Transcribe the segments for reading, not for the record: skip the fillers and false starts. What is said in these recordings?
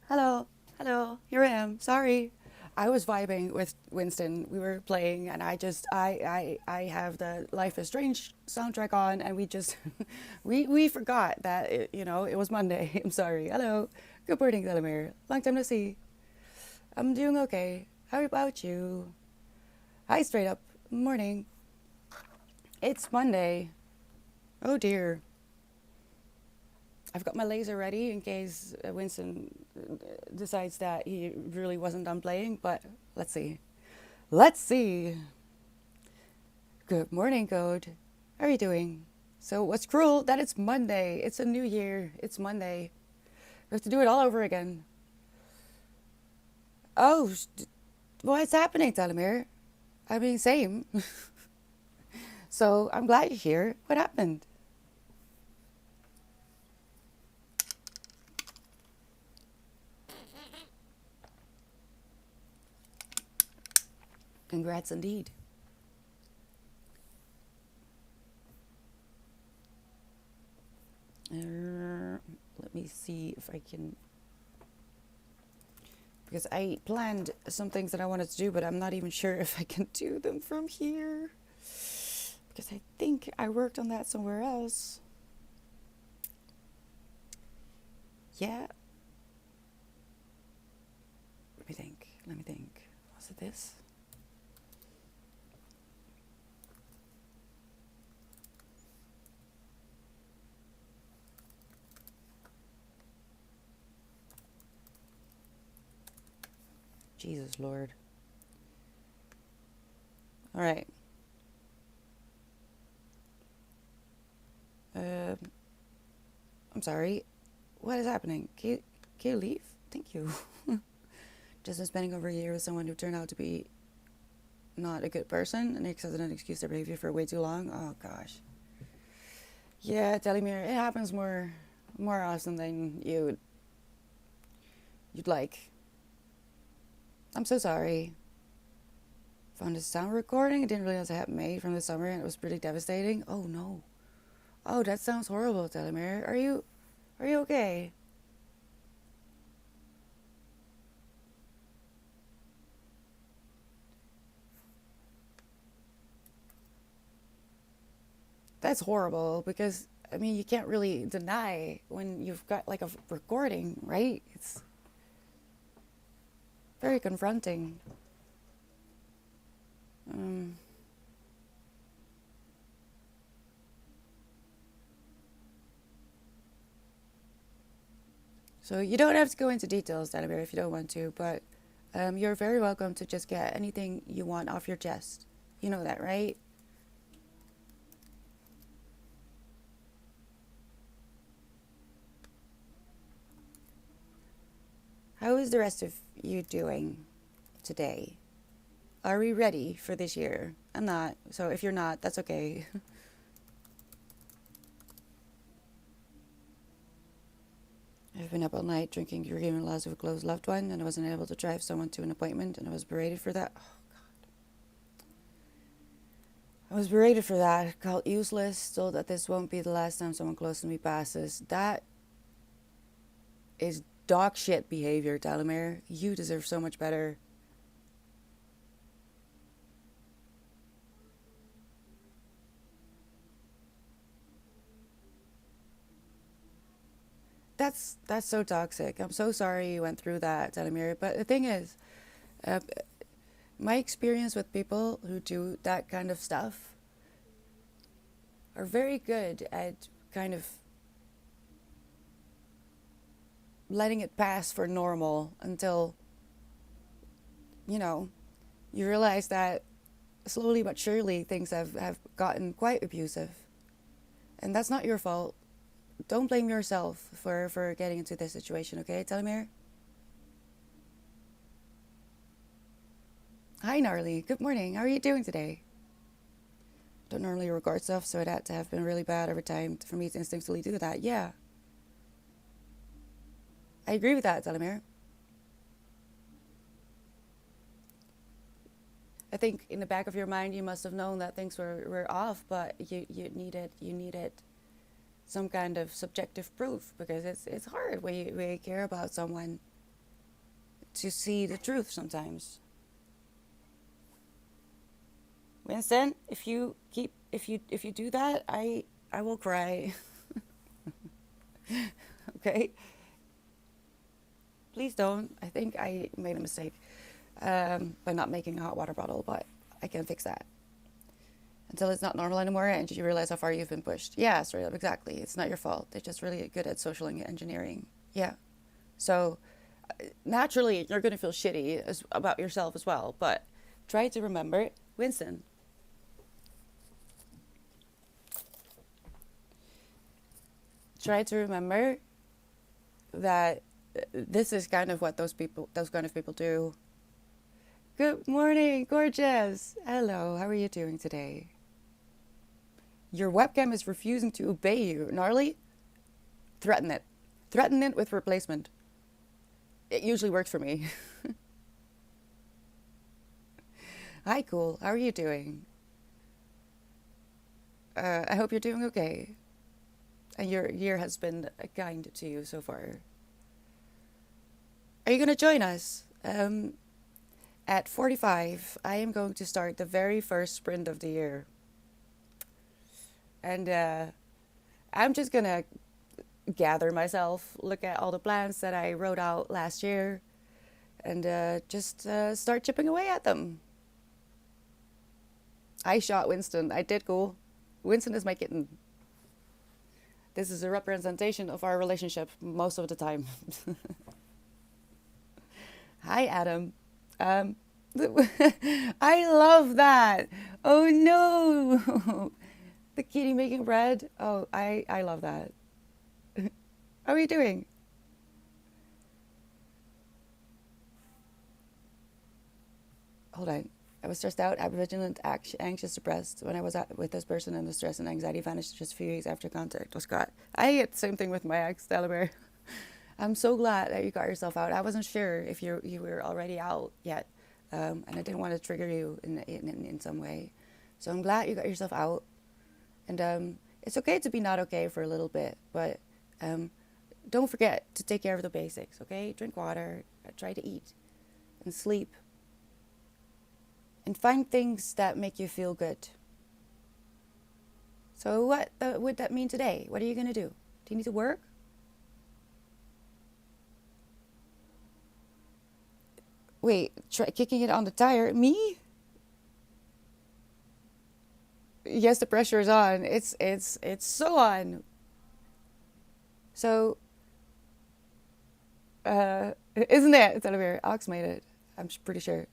Hello, hello, here I am. Sorry. I was vibing with Winston. We were playing, and I have the Life is Strange soundtrack on, and we just, we forgot that, it was Monday. I'm sorry. Hello. Good morning, Delamere. Long time no see. I'm doing okay. How about you? Hi, straight up. Morning. It's Monday. Oh dear. I've got my laser ready in case Winston decides that he really wasn't done playing, but let's see. Let's see. Good morning, Code. How are you doing? So, what's cruel? That it's Monday. It's a new year. It's Monday. We have to do it all over again. Oh, what's happening, Talamir? I mean, same. So, I'm glad you're here. What happened? Congrats indeed. Let me see if I can, because I planned some things that I wanted to do, but I'm not even sure if I can do them from here. Because I think I worked on that somewhere else. Yeah. Let me think. Let me think. Was it this? Jesus Lord. All right. I'm sorry. What is happening? Can you leave? Thank you. Just been spending over a year with someone who turned out to be not a good person and accepted and excused their behavior for way too long. Oh gosh. Yeah, telling me it happens more often than you'd like. I'm so sorry. Found a sound recording. I didn't realize I had made from the summer, and it was pretty devastating. Oh no. Oh, that sounds horrible, Telemere. Are you okay? That's horrible because I mean you can't really deny when you've got like a recording, right? It's very confronting. Um, so you don't have to go into details, Telemere, if you don't want to, but you're very welcome to just get anything you want off your chest. You know that, right? How is the rest of you doing today? Are we ready for this year? I'm not. So if you're not, that's okay. I've been up all night drinking urine loss of a close loved one, and I wasn't able to drive someone to an appointment, and I was berated for that. Oh, I was berated for that, called useless, told that this won't be the last time someone close to me passes. That is dog shit behavior, Talamere. You deserve so much better. That's so toxic. I'm so sorry you went through that, Talamere. But the thing is, uh, my experience with people who do that kind of stuff are very good at kind of letting it pass for normal until, you know, you realize that slowly but surely things have gotten quite abusive. And that's not your fault. Don't blame yourself for getting into this situation, okay, Telemir? Hi, Gnarly. Good morning. How are you doing today? Don't normally record stuff, so it had to have been really bad over time for me to instinctively do that. Yeah, I agree with that, Telemir. I think in the back of your mind you must have known that things were off, but you needed some kind of subjective proof because it's hard when you care about someone to see the truth sometimes. Winston, if you do that, I will cry. Okay? Please don't. I think I made a mistake by not making a hot water bottle, but I can fix that. Until it's not normal anymore and you realize how far you've been pushed. Yeah, straight up, exactly. It's not your fault. They're just really good at social engineering. Yeah. So naturally, you're going to feel shitty about yourself as well, but try to remember, Winston, try to remember that this is kind of what those kind of people do. Good morning, gorgeous. Hello, how are you doing today? Your webcam is refusing to obey you. Gnarly? Threaten it. Threaten it with replacement. It usually works for me. Hi, cool. How are you doing? I hope you're doing okay. And your year has been kind to you so far. Are you going to join us? At 45, I am going to start the very first sprint of the year. And I'm just going to gather myself, look at all the plans that I wrote out last year, and just start chipping away at them. I shot Winston. I did cool. Winston is my kitten. This is a representation of our relationship most of the time. Hi, Adam. I love that. Oh, no. The kitty making bread. Oh, I love that. How are you doing? Hold on. I was stressed out, hypervigilant, anxious, depressed. When I was out with this person, and the stress and anxiety vanished just a few weeks after contact was cut. I had the same thing with my ex, Delaware. I'm so glad that you got yourself out. I wasn't sure if you were already out yet, and I didn't want to trigger you in some way. So I'm glad you got yourself out. And it's okay to be not okay for a little bit, but don't forget to take care of the basics, okay? Drink water, try to eat, and sleep. And find things that make you feel good. So what would that mean today? What are you going to do? Do you need to work? Wait, try kicking it on the tire? Me? Yes, the pressure is on. It's so on. So, isn't it? Televir, Ox made it. I'm pretty sure.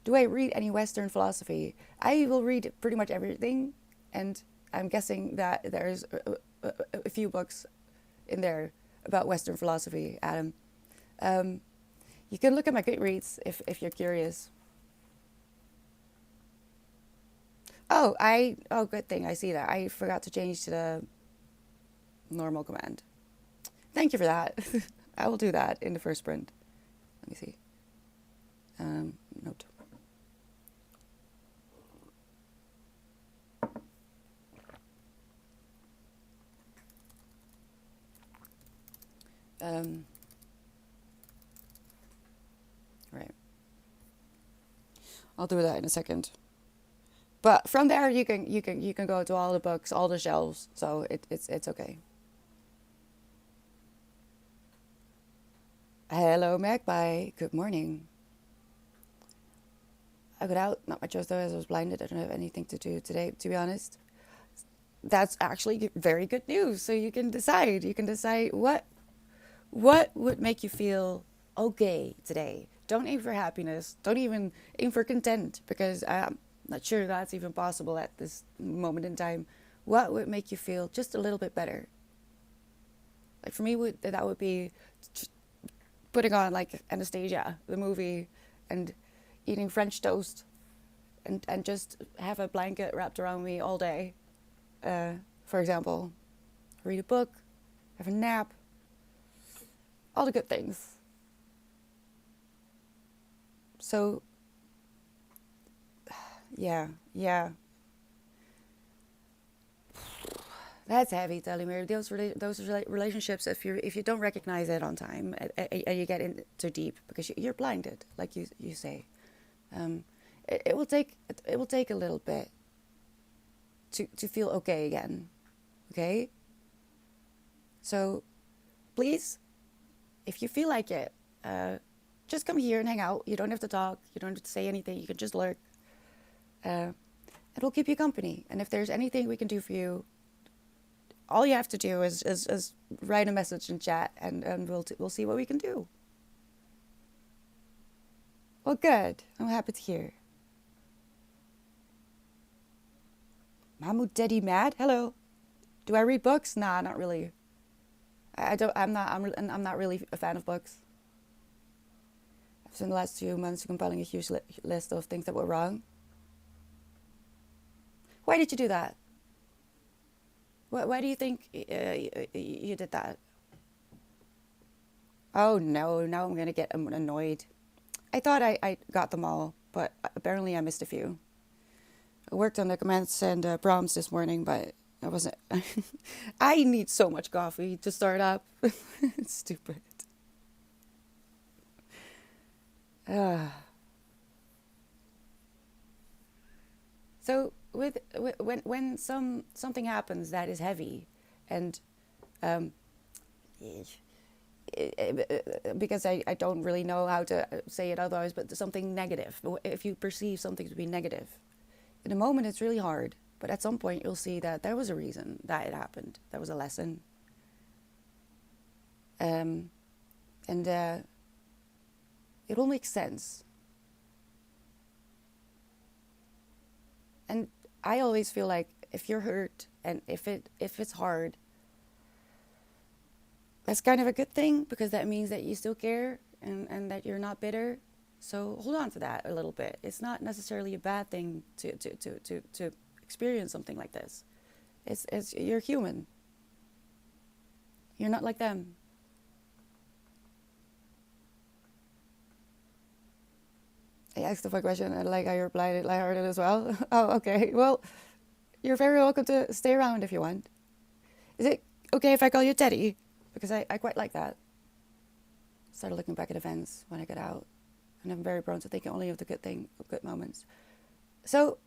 Do I read any Western philosophy? I will read pretty much everything, and I'm guessing that there's a few books in there about Western philosophy, Adam. You can look at my Goodreads if you're curious. Oh, good thing. I see that. I forgot to change to the normal command. Thank you for that. I will do that in the first sprint. Let me see. Note. Right. I'll do that in a second. But from there, you can go to all the books, all the shelves. So it's okay. Hello, Magpie. Good morning. I got out, not my choice though, as I was blinded. I don't have anything to do today, to be honest. That's actually very good news. So you can decide. You can decide what would make you feel okay today. Don't aim for happiness. Don't even aim for content, because I'm not sure that's even possible at this moment in time. What would make you feel just a little bit better? Like for me, that would be putting on like Anastasia, the movie, and eating French toast, and just have a blanket wrapped around me all day. For example, read a book, have a nap, all the good things. So, yeah. That's heavy, Telemir. Relationships, if you don't recognize it on time, and you get into deep because you're blinded, like you say, um, it will take a little bit to feel okay again. Okay, so please, if you feel like it, uh, just come here and hang out. You don't have to talk. You don't have to say anything. You can just lurk. Uh, It'll keep you company. And if there's anything we can do for you, all you have to do is write a message in chat, and we'll see what we can do. Well, good. I'm happy to hear. Mahmoud Daddy Mad? Hello. Do I read books? Nah, not really. I don't. I'm not really a fan of books. I've spent the last 2 months compiling a huge list of things that were wrong. Why did you do that? Why do you think you did that? Oh no, now I'm gonna get annoyed. I thought I got them all, but apparently I missed a few. I worked on the commands and prompts this morning, but I wasn't. I need so much coffee to start up. It's stupid. So when something happens that is heavy, and um, because I don't really know how to say it otherwise, but something negative. If you perceive something to be negative, in a moment it's really hard. But at some point you'll see that there was a reason that it happened. There was a lesson. And it will make sense. And I always feel like if you're hurt and if it's hard, that's kind of a good thing, because that means that you still care, and that you're not bitter. So hold on to that a little bit. It's not necessarily a bad thing to experience something like this. It's you're human. You're not like them. I asked a question, and like I replied it lighthearted as well. Oh, okay. Well, you're very welcome to stay around if you want. Is it okay if I call you Teddy? Because I quite like that. Started looking back at events when I got out, and I'm very prone to thinking only of the good moments. So,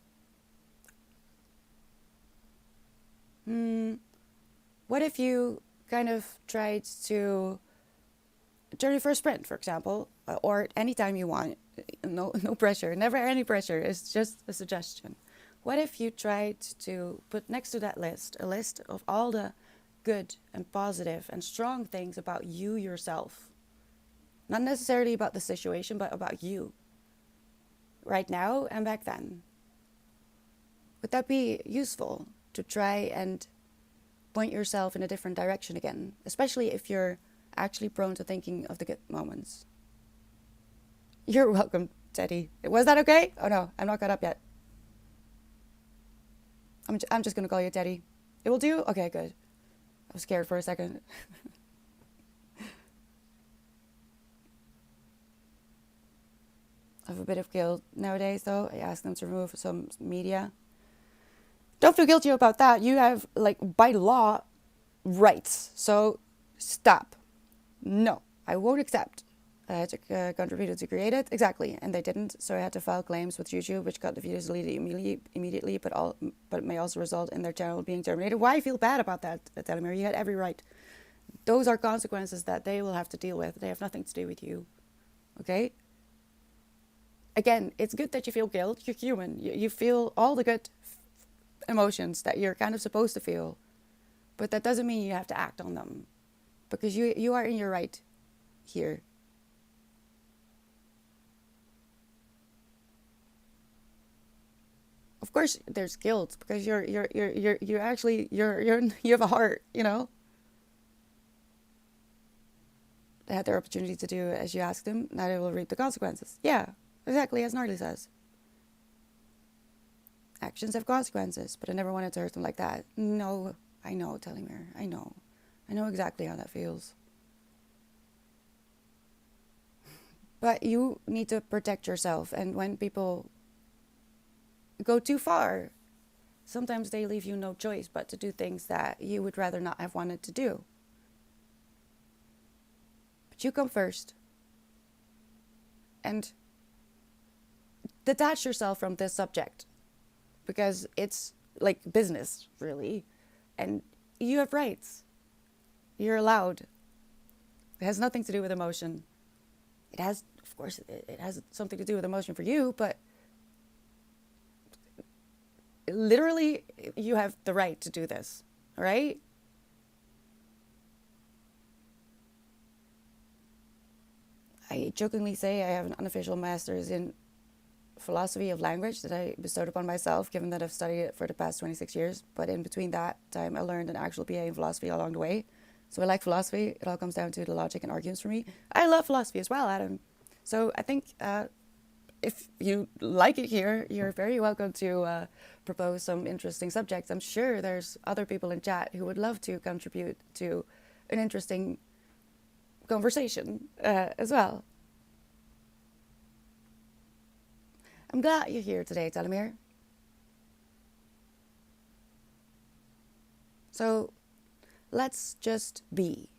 what if you kind of tried to journey for a sprint, for example, or anytime you want? No pressure, never any pressure. It's just a suggestion. What if you tried to put next to that list a list of all the good and positive and strong things about you yourself? Not necessarily about the situation, but about you. Right now and back then. Would that be useful to try and point yourself in a different direction again? Especially if you're actually prone to thinking of the good moments. You're welcome, Teddy. Was that okay? Oh no, I'm not caught up yet. I'm just gonna call you Teddy. It will do? Okay, good. I was scared for a second. I have a bit of guilt nowadays, though. I asked them to remove some media. Don't feel guilty about that. You have, like, by law, rights. So, stop. No, I won't accept. I had to contribute to create it. Exactly, and they didn't. So I had to file claims with YouTube, which got the videos deleted immediately, but it may also result in their channel being terminated. Why feel bad about that, Telemir? You had every right. Those are consequences that they will have to deal with. They have nothing to do with you. Okay? Again, it's good that you feel guilt. You're human. You feel all the good emotions that you're kind of supposed to feel. But that doesn't mean you have to act on them. Because you are in your right here. Of course, there's guilt because you have a heart, you know. They had their opportunity to do as you asked them. Now they will reap the consequences. Yeah, exactly as Gnarly says. Actions have consequences, but I never wanted to hurt them like that. No, I know, Telemir. I know exactly how that feels. But you need to protect yourself, and when people go too far, sometimes they leave you no choice but to do things that you would rather not have wanted to do. But you come first. And detach yourself from this subject, because it's like business, really. And you have rights. You're allowed. It has nothing to do with emotion. It has, of course, it has something to do with emotion for you, but literally, you have the right to do this, all right? I jokingly say I have an unofficial master's in philosophy of language that I bestowed upon myself, given that I've studied it for the past 26 years. But in between that time, I learned an actual BA in philosophy along the way. So I like philosophy. It all comes down to the logic and arguments for me. I love philosophy as well, Adam. So I think if you like it here, you're very welcome to propose some interesting subjects. I'm sure there's other people in chat who would love to contribute to an interesting conversation as well. I'm glad you're here today, Talamir. So let's just be.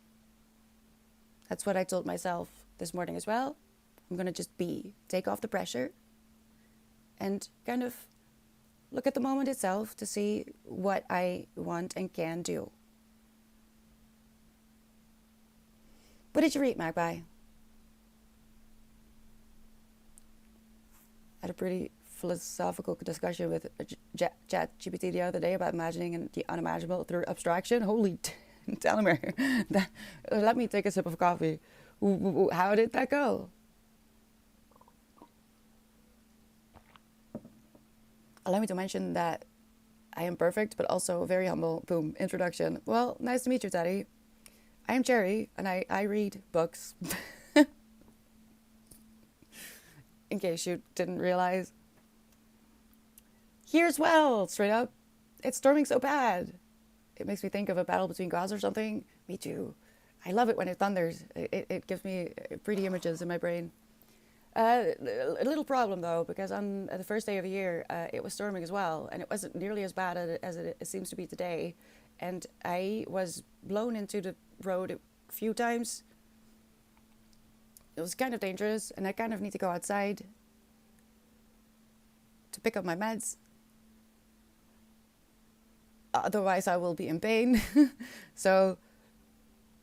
That's what I told myself this morning as well. I'm going to just be. Take off the pressure and kind of look at the moment itself to see what I want and can do. What did you read, Magpie? I had a pretty philosophical discussion with ChatGPT the other day about imagining the unimaginable through abstraction. Holy Telmer. Let me take a sip of coffee. How did that go? Allow me to mention that I am perfect, but also very humble. Boom, introduction. Well, nice to meet you, Teddy. I am Cherry, and I read books. In case you didn't realize. Here's well, straight up. It's storming so bad. It makes me think of a battle between gods or something. Me too. I love it when it thunders. It gives me pretty images in my brain. A little problem though, because on the first day of the year, it was storming as well, and it wasn't nearly as bad as it seems to be today. And I was blown into the road a few times. It was kind of dangerous, and I kind of need to go outside to pick up my meds. Otherwise, I will be in pain. So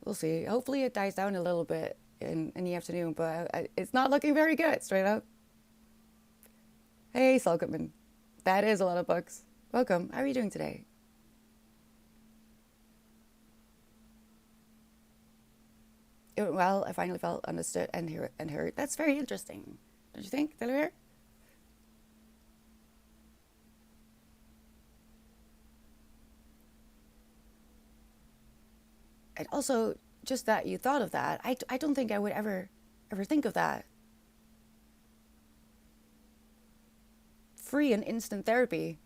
we'll see. Hopefully, it dies down a little bit in the afternoon, but it's not looking very good, straight up. Hey, Saul Goodman. That is a lot of books. Welcome. How are you doing today? It went well. I finally felt understood and heard. That's very interesting. Don't you think, Delaware? And also, just that you thought of that. I don't think I would ever think of that. Free and instant therapy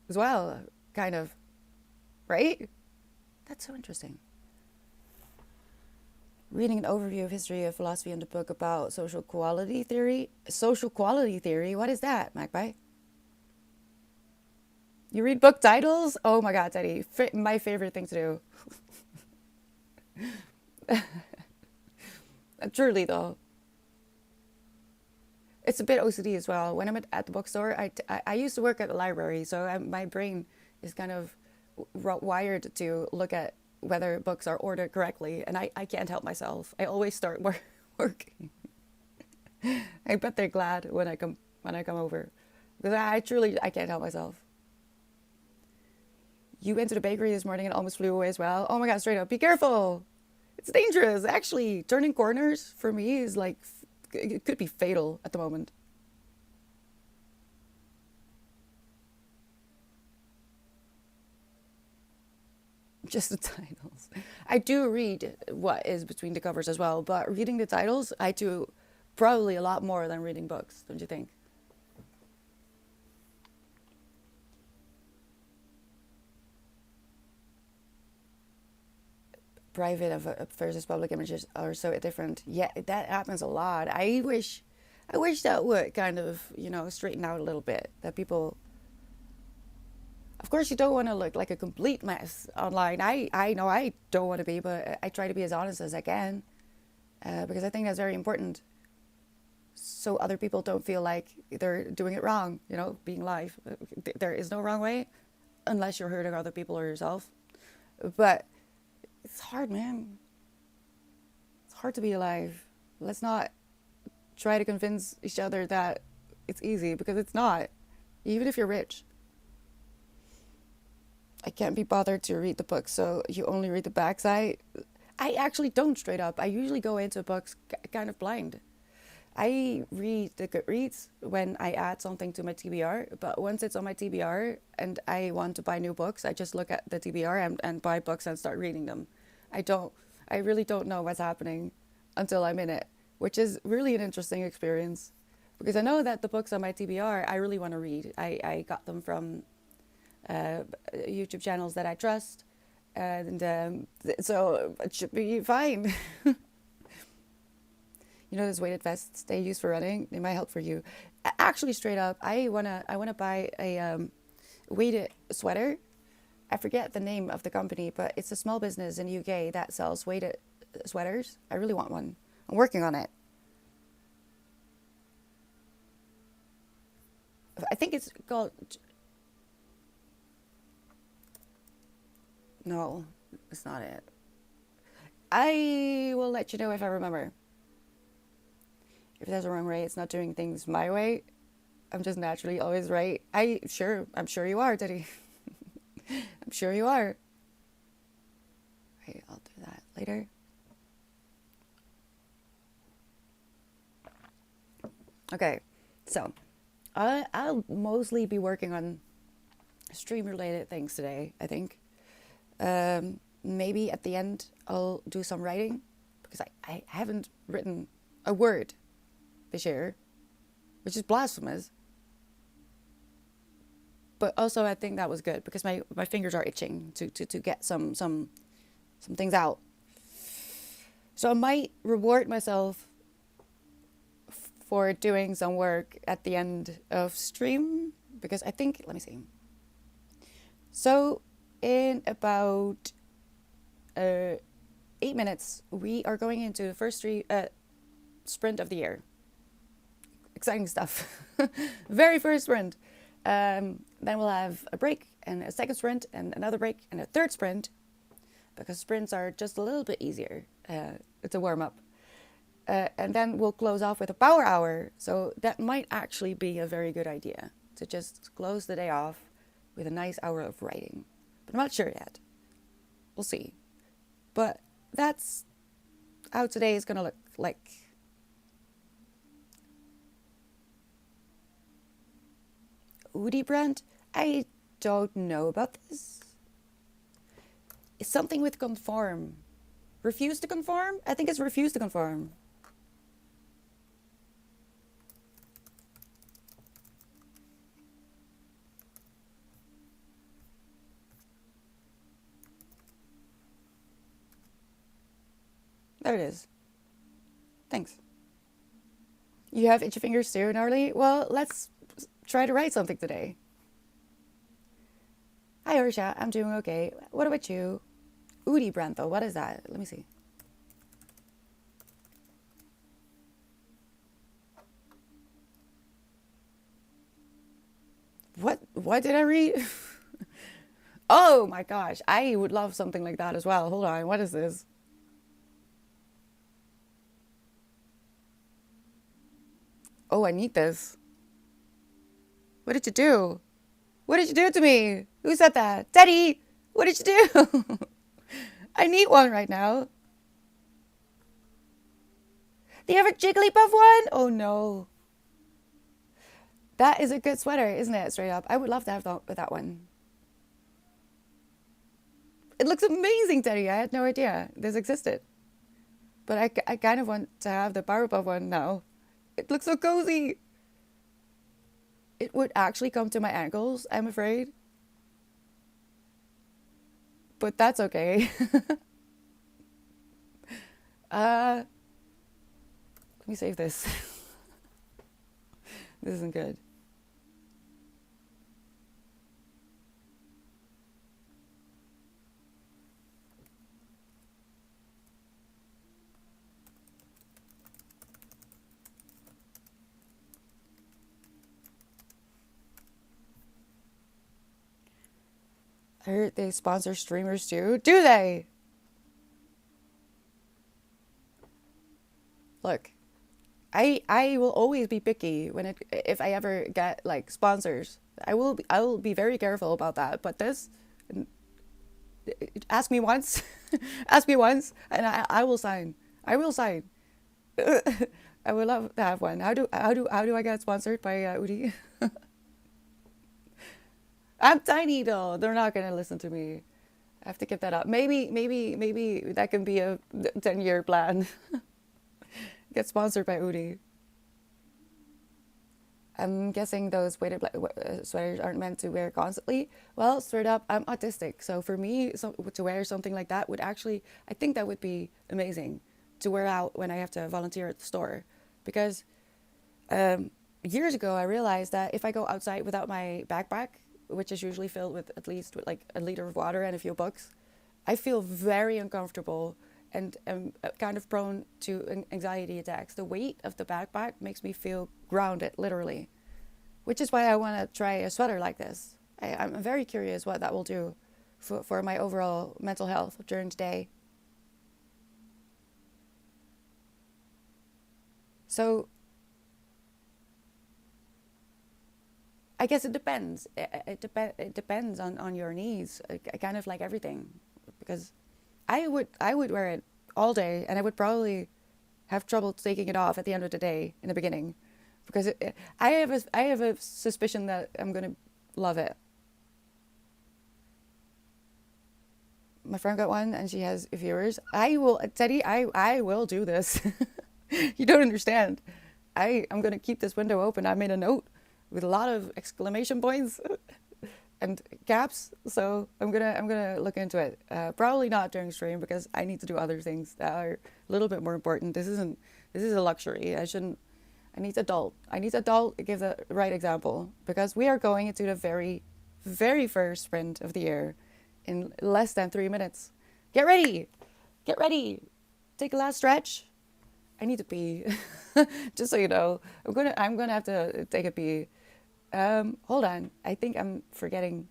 as well, kind of. Right? That's so interesting. Reading an overview of history of philosophy in the book about social quality theory. Social quality theory? What is that, Magpie? You read book titles? Oh my god, Teddy. My favorite thing to do. Truly, though. It's a bit OCD as well. When I'm at the bookstore, I used to work at the library, so my brain is kind of wired to look at whether books are ordered correctly, and I can't help myself. I always start working. I bet they're glad when I come over, because I can't help myself. You went to the bakery this morning and almost flew away as well. Oh my god, straight up, be careful. It's dangerous, actually. Turning corners for me is like, it could be fatal at the moment. Just the titles. I do read what is between the covers as well, but reading the titles, I do probably a lot more than reading books, don't you think? Private versus public images are so different. Yeah, that happens a lot. I wish that would kind of, straighten out a little bit. That people, Of course, you don't want to look like a complete mess online. I know I don't want to be, but I try to be as honest as I can, because I think that's very important. So other people don't feel like they're doing it wrong, being live. There is no wrong way unless you're hurting other people or yourself. But it's hard, man. It's hard to be alive. Let's not try to convince each other that it's easy, because it's not. Even if you're rich. I can't be bothered to read the book, so you only read the backside. I actually don't straight up. I usually go into books kind of blind. I read the Goodreads when I add something to my TBR, but once it's on my TBR and I want to buy new books, I just look at the TBR and buy books and start reading them. I really don't know what's happening until I'm in it, which is really an interesting experience, because I know that the books on my TBR I really want to read. I got them from YouTube channels that I trust, and so it should be fine. Those weighted vests they use for running, they might help for you. Actually, straight up, I wanna buy a weighted sweater. I forget the name of the company, but it's a small business in the UK that sells weighted sweaters. I really want one. I'm working on it. I think it's called... No, it's not it. I will let you know if I remember. If there's a wrong way, it's not doing things my way. I'm just naturally always right. I'm sure you are, Teddy. I'm sure you are. Right, I'll do that later. Okay, so I'll mostly be working on stream-related things today, I think. Maybe at the end I'll do some writing, because I haven't written a word this year, which is blasphemous. But also I think that was good, because my fingers are itching to get some things out. So I might reward myself for doing some work at the end of stream, because I think, let me see. So in about 8 minutes, we are going into the first sprint of the year. Exciting stuff. Very first sprint. Then we'll have a break and a second sprint and another break and a third sprint, because sprints are just a little bit easier. It's a warm up. And then we'll close off with a power hour. So that might actually be a very good idea, to just close the day off with a nice hour of writing. But I'm not sure yet. We'll see. But that's how today is going to look like. Woody brand? I don't know about this. It's something with conform. Refuse to conform? I think it's refuse to conform. There it is. Thanks. You have itchy fingers too, gnarly? Well, let's try to write something today. Hi, Ursha. I'm doing okay. What about you? Udi brand, though. What is that? Let me see. What did I read? Oh my gosh. I would love something like that as well. Hold on. What is this? Oh, I need this. What did you do? What did you do to me? Who said that? Teddy! What did you do? I need one right now. Do you have a Jigglypuff one? Oh no. That is a good sweater, isn't it? Straight up. I would love to have that one. It looks amazing, Teddy. I had no idea this existed. But I kind of want to have the Powerpuff one now. It looks so cozy. It would actually come to my ankles, I'm afraid. But that's okay. Let me save this. This isn't good. I heard they sponsor streamers too. Do they? Look, I will always be picky when it if I ever get like sponsors. I will be very careful about that. But this, ask me once, ask me once, and I will sign. I will sign. I would love to have one. How do I get sponsored by Udi? I'm tiny though. They're not gonna listen to me. I have to give that up. Maybe that can be a 10-year plan. Get sponsored by Udi. I'm guessing those sweaters aren't meant to wear constantly. Well, straight up, I'm autistic. So for me, to wear something like that would actually, I think that would be amazing to wear out when I have to volunteer at the store. Because years ago, I realized that if I go outside without my backpack, which is usually filled with at least with like a liter of water and a few books, I feel very uncomfortable and am kind of prone to anxiety attacks. The weight of the backpack makes me feel grounded, literally, which is why I want to try a sweater like this. I'm very curious what that will do for my overall mental health during the day. So I guess it depends. It depends on your needs. I kind of like everything because I would wear it all day and I would probably have trouble taking it off at the end of the day in the beginning because I have a suspicion that I'm gonna love it. My friend got one and she has viewers. I will, Teddy. I will do this. You don't understand. I'm gonna keep this window open. I made a note with a lot of exclamation points and caps. So I'm gonna look into it. Probably not during stream because I need to do other things that are a little bit more important. This is a luxury. I shouldn't. I need adult. I need adult to give the right example because we are going into the very first sprint of the year in less than 3 minutes. Get ready. Get ready. Take a last stretch. I need to pee. Just so you know, I'm gonna have to take a pee. Hold on. I think I'm forgetting.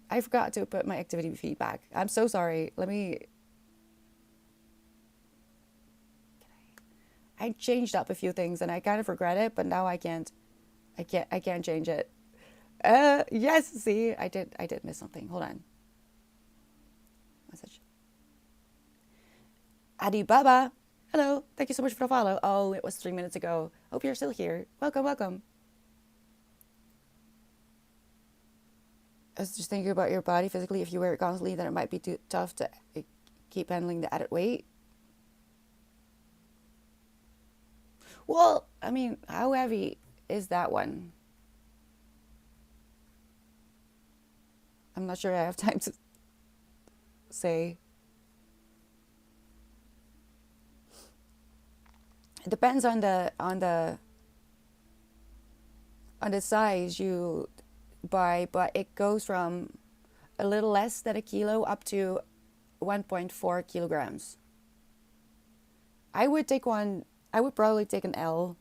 I forgot to put my activity feedback. I'm so sorry. Let me. I changed up a few things and I kind of regret it, but now I can't. I can't change it. Yes. See, I did miss something. Hold on. Message. Adi Baba. Hello. Thank you so much for the follow. Oh, it was 3 minutes ago. Hope you're still here. Welcome, welcome. I was just thinking about your body physically. If you wear it constantly, then it might be too tough to keep handling the added weight. Well, I mean, how heavy is that one? I'm not sure I have time to say. It depends on the size you buy, but it goes from a little less than a kilo up to 1.4 kilograms. I would take one. I would probably take an L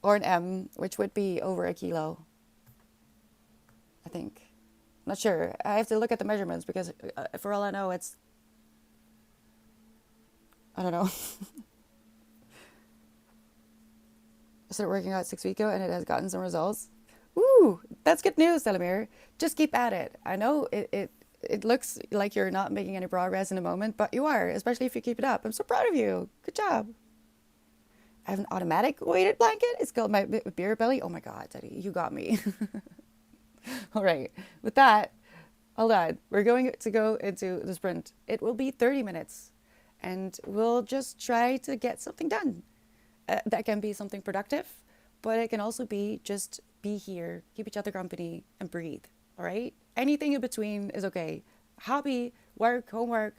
or an M, which would be over a kilo. I think. Not sure. I have to look at the measurements because, for all I know, it's. I don't know. I started working out 6 weeks ago and it has gotten some results. Ooh, that's good news, Telemir. Just keep at it. I know it looks like you're not making any progress in the moment, but you are, especially if you keep it up. I'm so proud of you. Good job. I have an automatic weighted blanket. It's called my beer belly. Oh my God, Teddy, you got me. All right. With that, hold on. We're going to go into the sprint. It will be 30 minutes and we'll just try to get something done. That can be something productive, but it can also be just be here, keep each other company, and breathe. All right? Anything in between is okay. Hobby, work, homework,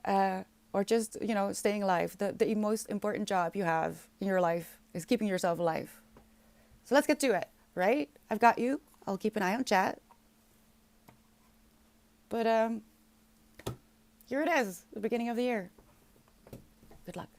or just, staying alive. The most important job you have in your life is keeping yourself alive. So let's get to it, right? I've got you. I'll keep an eye on chat. But here it is, the beginning of the year. Good luck.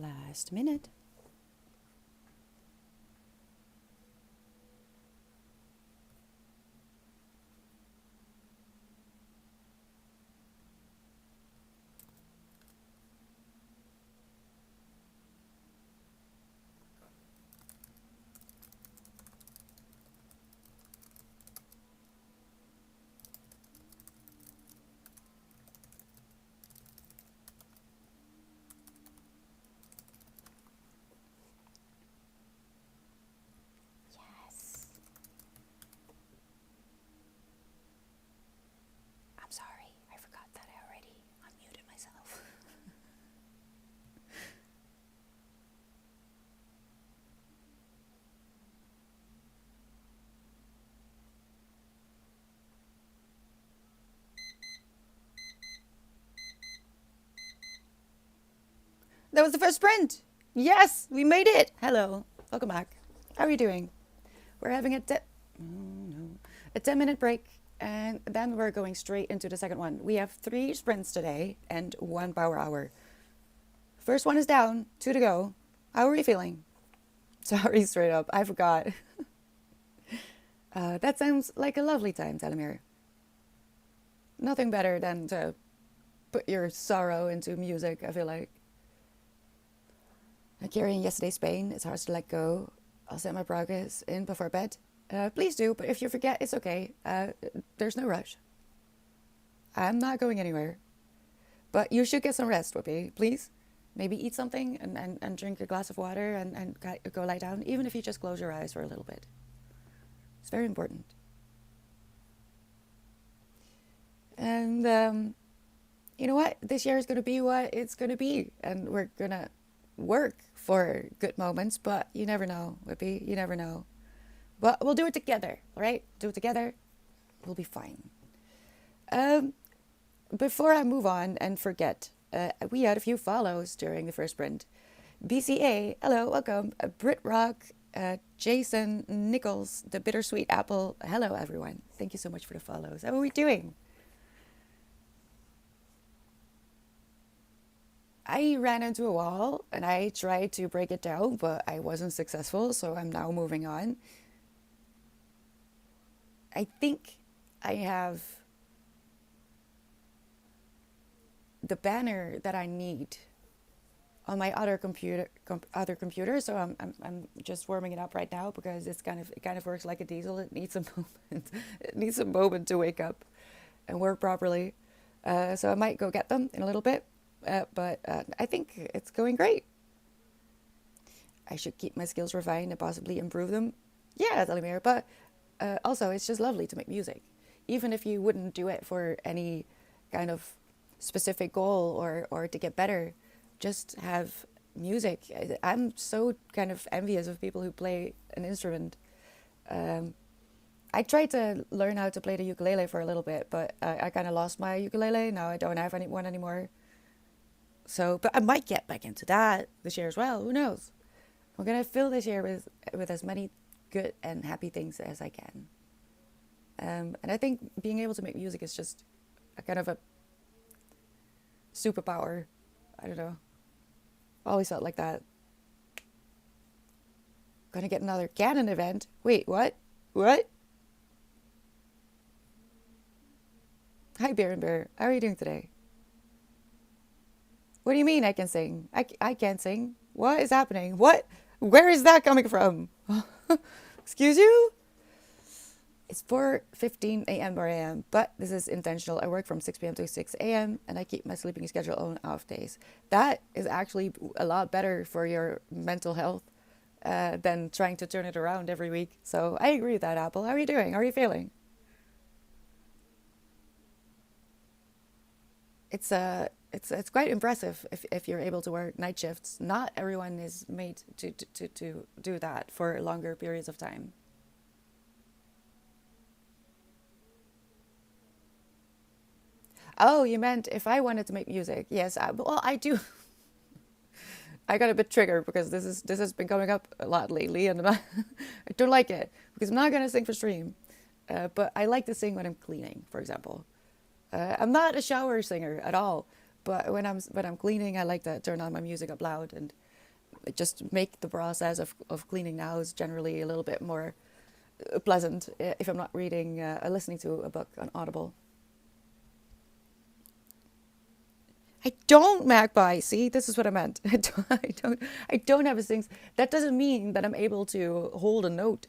Last minute. Yes. I'm sorry. I forgot that I already unmuted myself. That was the first sprint. Yes, we made it. Hello. Welcome back. How are you doing? We're having a 10-minute break, and then we're going straight into the second one. We have 3 sprints today and 1 power hour. First one is down, 2 to go. How are you feeling? Sorry, straight up. I forgot. That sounds like a lovely time, Telemir. Nothing better than to put your sorrow into music, I feel like. Carrying yesterday's pain, it's hard to let go. I'll set my progress in before bed. Please do, but if you forget, it's okay. There's no rush. I'm not going anywhere. But you should get some rest, Whoopi, please. Maybe eat something and drink a glass of water and go lie down, even if you just close your eyes for a little bit. It's very important. And you know what? This year is going to be what it's going to be. And we're going to work for good moments, but you never know, Whippy. You never know. But we'll do it together, all right? Do it together. We'll be fine. Before I move on and forget, we had a few follows during the first sprint. BCA, hello, welcome. Brit Rock, Jason Nichols, the Bittersweet Apple. Hello, everyone. Thank you so much for the follows. How are we doing? I ran into a wall and I tried to break it down, but I wasn't successful, so I'm now moving on. I think I have the banner that I need on my other computer, so I'm just warming it up right now because it kind of works like a diesel. It needs a moment. It needs a moment to wake up and work properly. So I might go get them in a little bit. But I think it's going great. I should keep my skills refined and possibly improve them. Yeah, Telemir, but also it's just lovely to make music. Even if you wouldn't do it for any kind of specific goal or to get better, just have music. I'm so kind of envious of people who play an instrument. I tried to learn how to play the ukulele for a little bit, but I kind of lost my ukulele. Now I don't have one anymore. So, but I might get back into that this year as well. Who knows? I'm gonna fill this year with as many good and happy things as I can. And I think being able to make music is just a kind of a superpower. I don't know. Always felt like that. Gonna get another Canon event. Wait, what? What? Hi, Bear and Bear. How are you doing today? What do you mean I can sing? I can't sing. What is happening? What? Where is that coming from? Excuse you? It's 4:15 a.m. where I am, but this is intentional. I work from 6 p.m. to 6 a.m. and I keep my sleeping schedule on off days. That is actually a lot better for your mental health than trying to turn it around every week. So I agree with that, Apple. How are you doing? How are you feeling? It's quite impressive if you're able to work night shifts. Not everyone is made to do that for longer periods of time. Oh, you meant if I wanted to make music? Yes, well, I do. I got a bit triggered because this has been coming up a lot lately, and I don't like it because I'm not gonna sing for stream. But I like to sing when I'm cleaning, for example. I'm not a shower singer at all, but when I'm cleaning, I like to turn on my music up loud, and just make the process of cleaning the house generally a little bit more pleasant if I'm not reading, listening to a book on Audible. I don't, Magpie. See, this is what I meant. I don't have a things. That doesn't mean that I'm able to hold a note.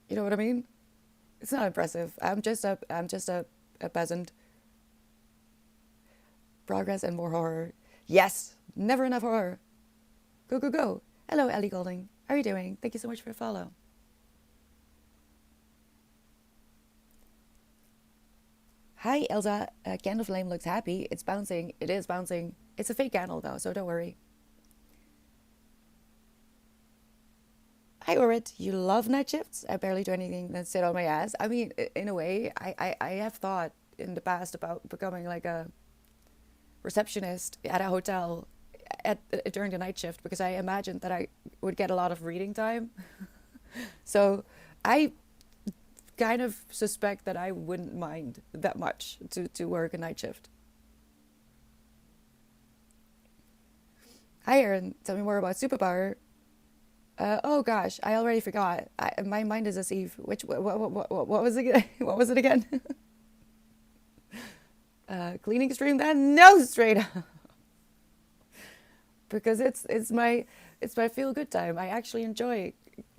You know what I mean? It's not impressive. I'm just a peasant. Progress and more horror. Yes, never enough horror. Go, go, go. Hello, Ellie Golding. How are you doing? Thank you so much for the follow. Hi, Elsa. Candle Flame looks happy. It's bouncing. It is bouncing. It's a fake candle, though, so don't worry. Hi, Orit. You love night shifts? I barely do anything than sit on my ass. I mean, in a way, I have thought in the past about becoming like a receptionist at a hotel during the night shift because I imagined that I would get a lot of reading time. So I kind of suspect that I wouldn't mind that much to work a night shift. Hi, Aaron. Tell me more about superpower. Oh gosh, I already forgot. My mind is a sieve. Which what was it? What was it again? Cleaning stream? Then no, straight up. Because it's my feel good time. I actually enjoy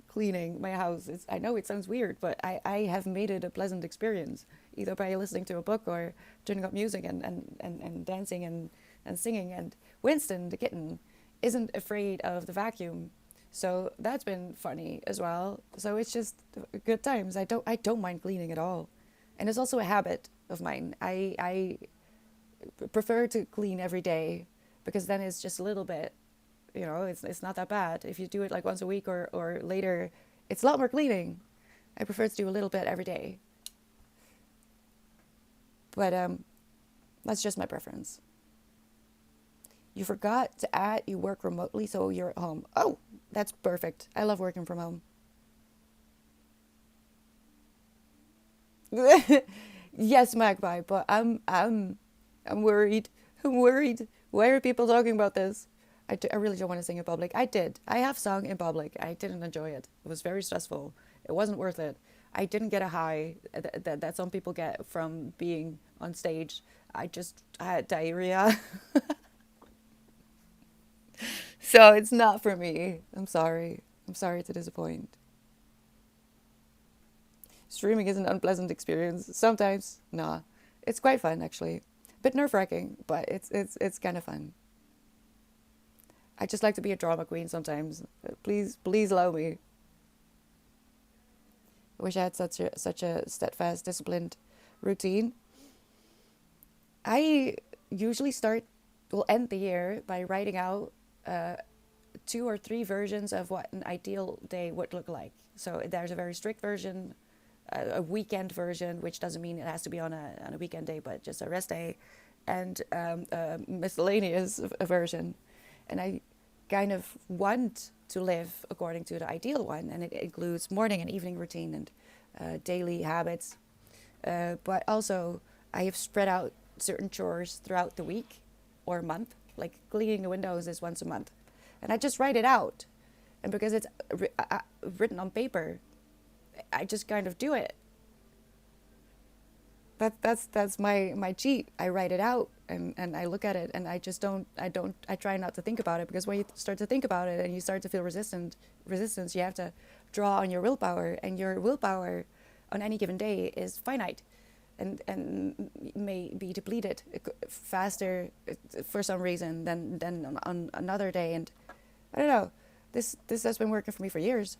cleaning my house. I know it sounds weird, but I have made it a pleasant experience, either by listening to a book or turning up music and dancing and singing. And Winston, the kitten, isn't afraid of the vacuum. So that's been funny as well. So it's just good times. I don't mind cleaning at all. And it's also a habit of mine. I prefer to clean every day because then it's just a little bit, it's not that bad. If you do it like once a week or later, it's a lot more cleaning. I prefer to do a little bit every day. But that's just my preference. You forgot to add you work remotely, so you're at home. Oh, that's perfect. I love working from home. Yes, Magpie, but I'm worried. I'm worried. Why are people talking about this? I really don't want to sing in public. I did. I have sung in public. I didn't enjoy it. It was very stressful. It wasn't worth it. I didn't get a high that some people get from being on stage. I just had diarrhea. So it's not for me. I'm sorry. I'm sorry to disappoint. Streaming is an unpleasant experience. Sometimes, nah. It's quite fun actually. Bit nerve-wracking, but it's kind of fun. I just like to be a drama queen sometimes. Please allow me. I wish I had such a steadfast, disciplined routine. I usually will end the year by writing out uh, 2 or 3 versions of what an ideal day would look like. So there's a very strict version, a weekend version, which doesn't mean it has to be on a weekend day, but just a rest day, and a miscellaneous version. And I kind of want to live according to the ideal one, and it includes morning and evening routine and daily habits. But also, I have spread out certain chores throughout the week or month. Like cleaning the windows is once a month, and I just write it out. And because it's written on paper, I just kind of do it. That's my cheat. I write it out and I look at it and I try not to think about it, because when you start to think about it and you start to feel resistance, you have to draw on your willpower, and your willpower on any given day is finite and may be depleted faster for some reason than on another day. And I don't know, this has been working for me for years,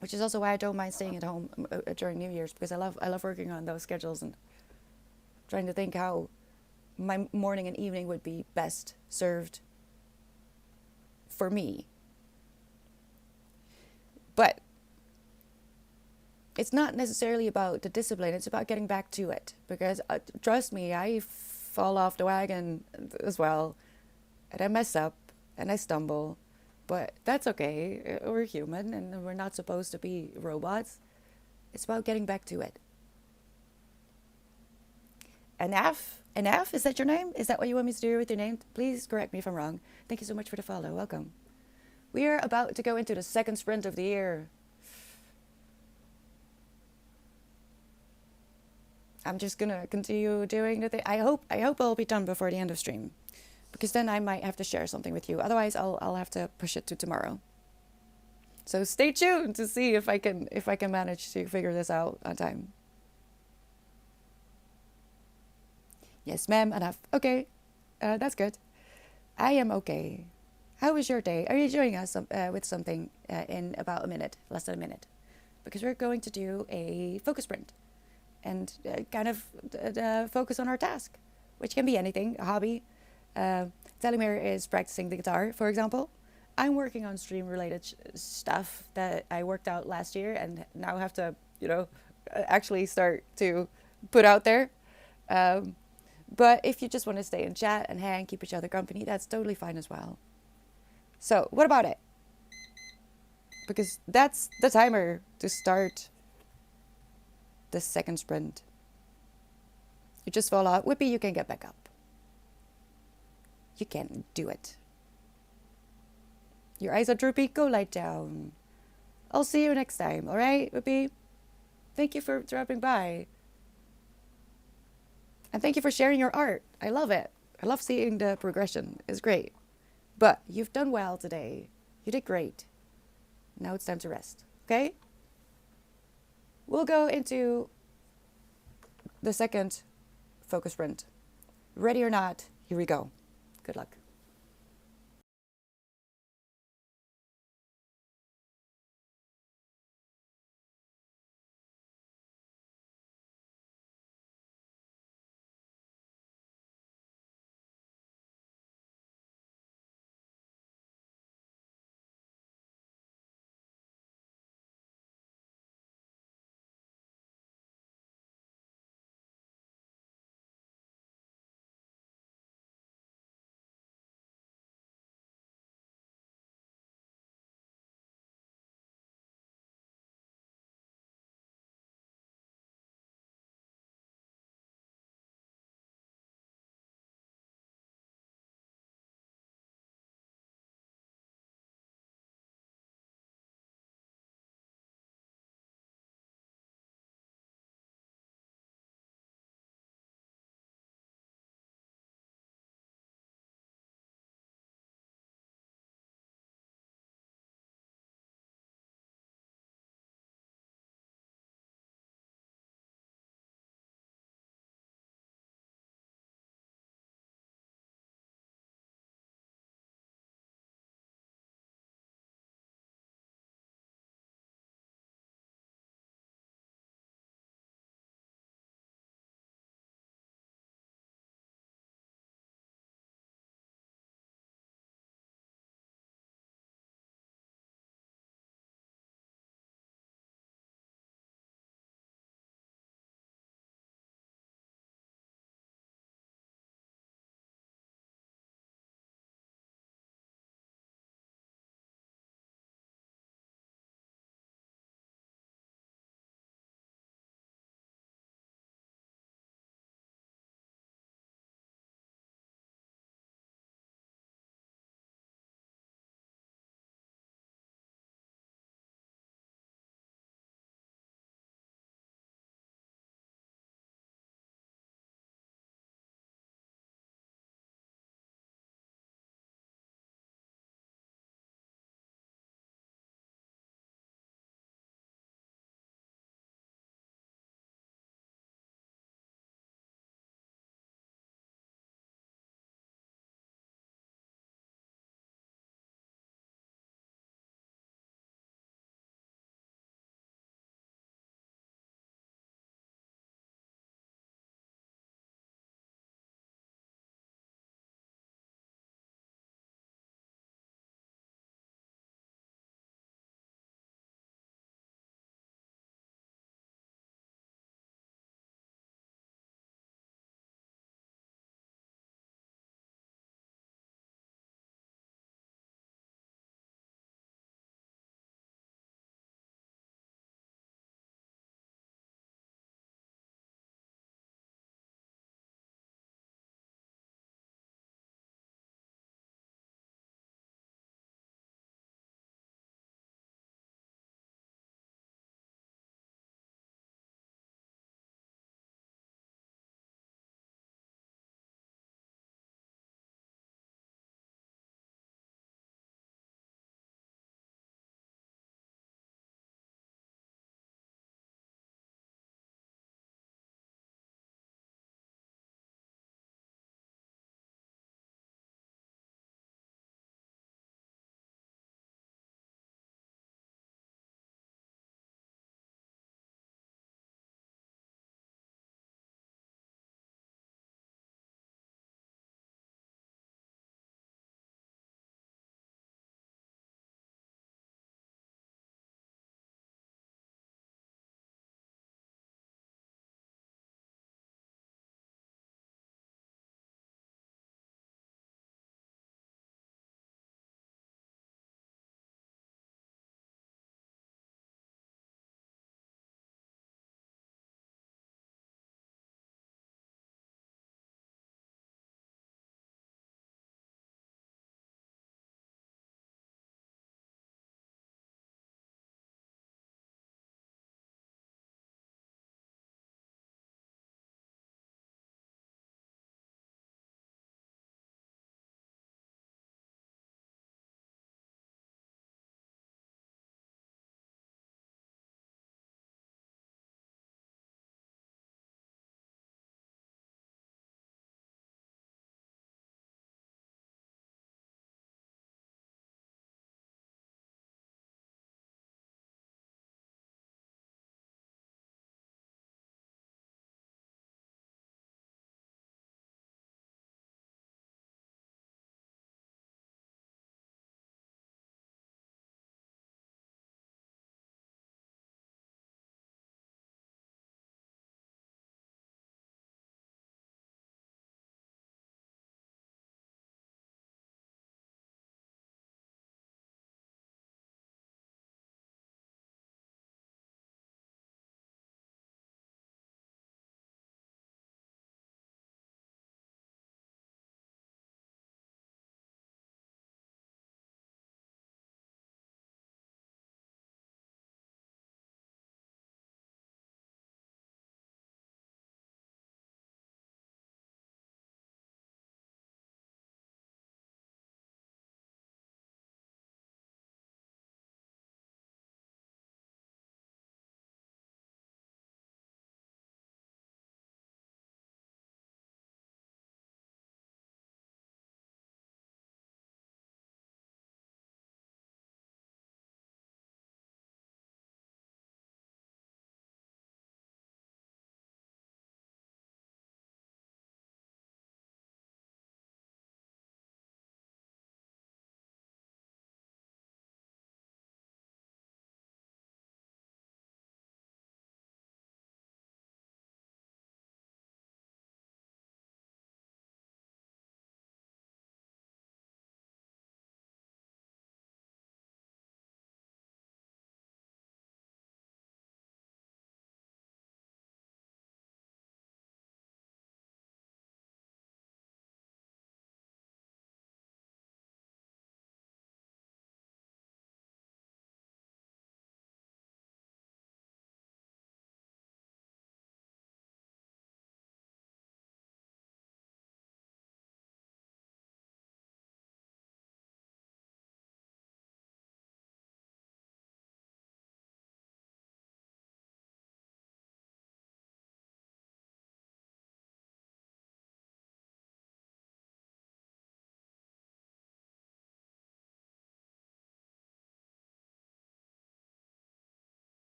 which is also why I don't mind staying at home during New Year's, because I love working on those schedules and trying to think how my morning and evening would be best served for me. But it's not necessarily about the discipline, it's about getting back to it, because trust me, I fall off the wagon as well, and I mess up and I stumble. But that's okay. We're human and we're not supposed to be robots. It's about getting back to it. Anaf? Anaf? Is that your name? Is that what you want me to do with your name? Please correct me if I'm wrong. Thank you so much for the follow. Welcome. We are about to go into the second sprint of the year. I'm just gonna continue doing the thing. I hope I'll be done before the end of stream, because then I might have to share something with you. Otherwise, I'll have to push it to tomorrow. So stay tuned to see if I can manage to figure this out on time. Yes, ma'am. Enough. Okay, that's good. I am okay. How was your day? Are you joining us with something in about a minute, less than a minute? Because we're going to do a focus sprint and kind of focus on our task, which can be anything, a hobby. Uh, Telemir is practicing the guitar, for example. I'm working on stream related stuff that I worked out last year and now have to, actually start to put out there. Um, but if you just want to stay and chat and hang, keep each other company, that's totally fine as well. So, what about it? Because that's the timer to start the second sprint. You just fall out. Whippy, you can get back up. You can do it. Your eyes are droopy. Go lie down. I'll see you next time, alright, Whippy? Thank you for dropping by. And thank you for sharing your art. I love it. I love seeing the progression. It's great. But you've done well today. You did great. Now it's time to rest, okay? We'll go into the second focus sprint. Ready or not, here we go. Good luck.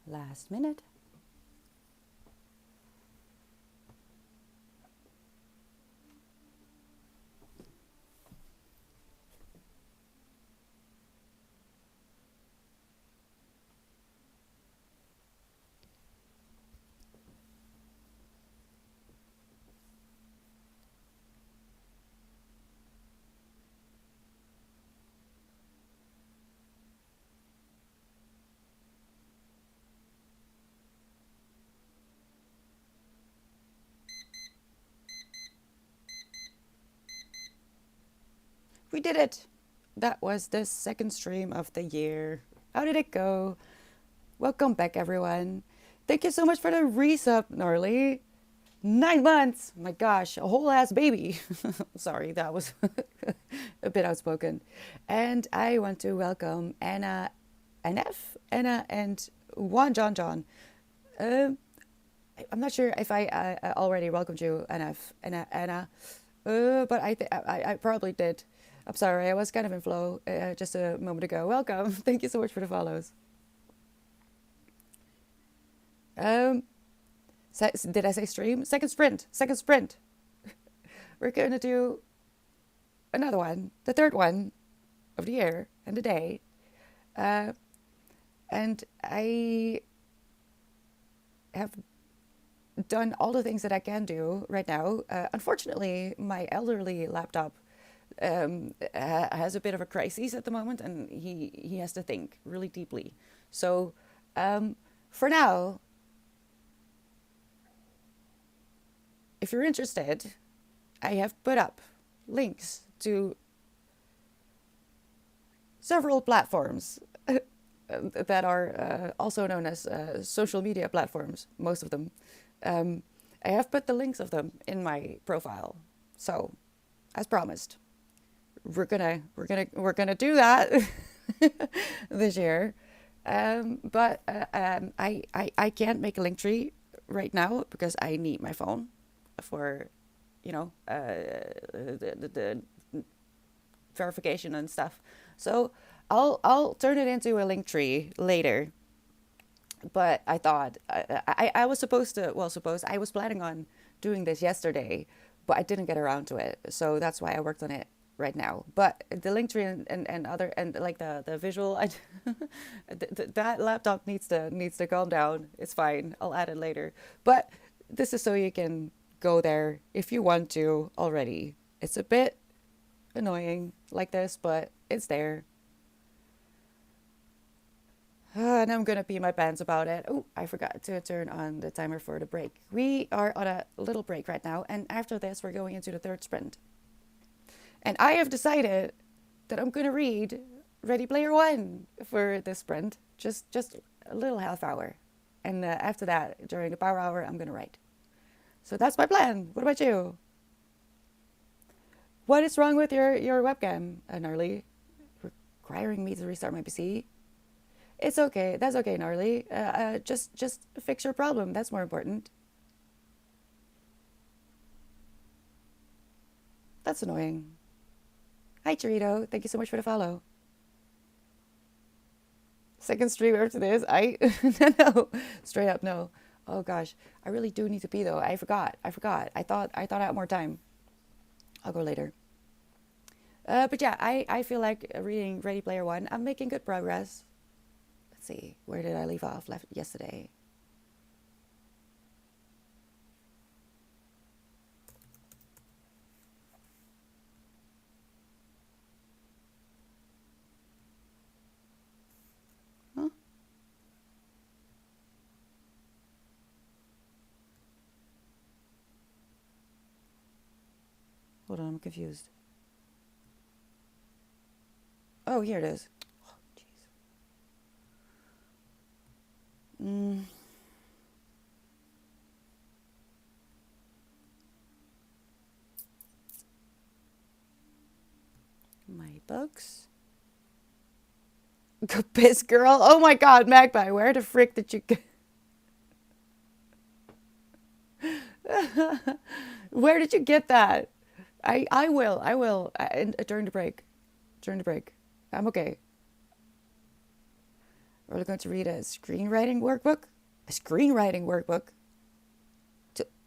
Last minute. We did it. That was the second stream of the year. How did it go? Welcome back, everyone. Thank you so much for the resub, Gnarly. 9 months. My gosh, a whole ass baby. Sorry, that was a bit outspoken. And I want to welcome Anna, Anna, and Juan John. Um, I'm not sure if I already welcomed you, Anna. But I probably did. I'm sorry, I was kind of in flow just a moment ago. Welcome. Thank you so much for the follows. Um, did I say stream? Second sprint. We're going to do another one, the third one of the year and the day. And I have done all the things that I can do right now. Unfortunately, my elderly laptop has a bit of a crisis at the moment, and he has to think really deeply. So for now, if you're interested, I have put up links to several platforms that are also known as social media platforms, most of them. I have put the links of them in my profile. So, as promised, we're gonna do that this year. But I can't make a link tree right now because I need my phone for, the verification and stuff. So I'll turn it into a link tree later. But I thought I was I was planning on doing this yesterday, but I didn't get around to it. So that's why I worked on it right now. But the link tree and other and like the visual, that laptop needs to calm down. It's fine. I'll add it later. But this is so you can go there if you want to already. It's a bit annoying like this, but it's there. And I'm gonna pee my pants about it. Oh, I forgot to turn on the timer for the break. We are on a little break right now, and after this, we're going into the third sprint. And I have decided that I'm gonna read Ready Player One for this sprint, just a little half hour, and after that, during the power hour, I'm gonna write. So that's my plan. What about you? What is wrong with your webcam, Gnarly? Requiring me to restart my PC? It's okay. That's okay, Gnarly. Just fix your problem. That's more important. That's annoying. Hi, Chirito. Thank you so much for the follow. Second stream after this. No, straight up no. Oh gosh, I really do need to pee though. I forgot. I thought I had more time. I'll go later. But yeah, I feel like reading Ready Player One. I'm making good progress. Let's see, where did I leave off yesterday? Huh? Hold on, I'm confused. Oh, here it is. Oh, jeez. My books. Go piss, girl. Oh my god, Magpie, where the frick did you get? Where did you get that? I will. During the break. I'm okay. We're going to read a screenwriting workbook. A screenwriting workbook?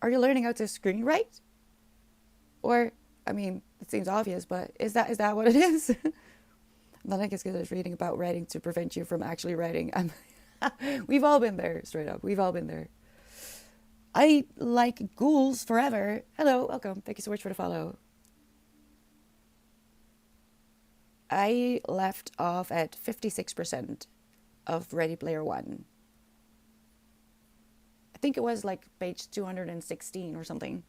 Are you learning how to screenwrite? Or, I mean, it seems obvious, but is that what it is? Then I guess it's reading about writing to prevent you from actually writing. We've all been there, straight up. We've all been there. I like ghouls forever. Hello, welcome. Thank you so much for the follow. I left off at 56% of Ready Player One. I think it was like page 216 or something.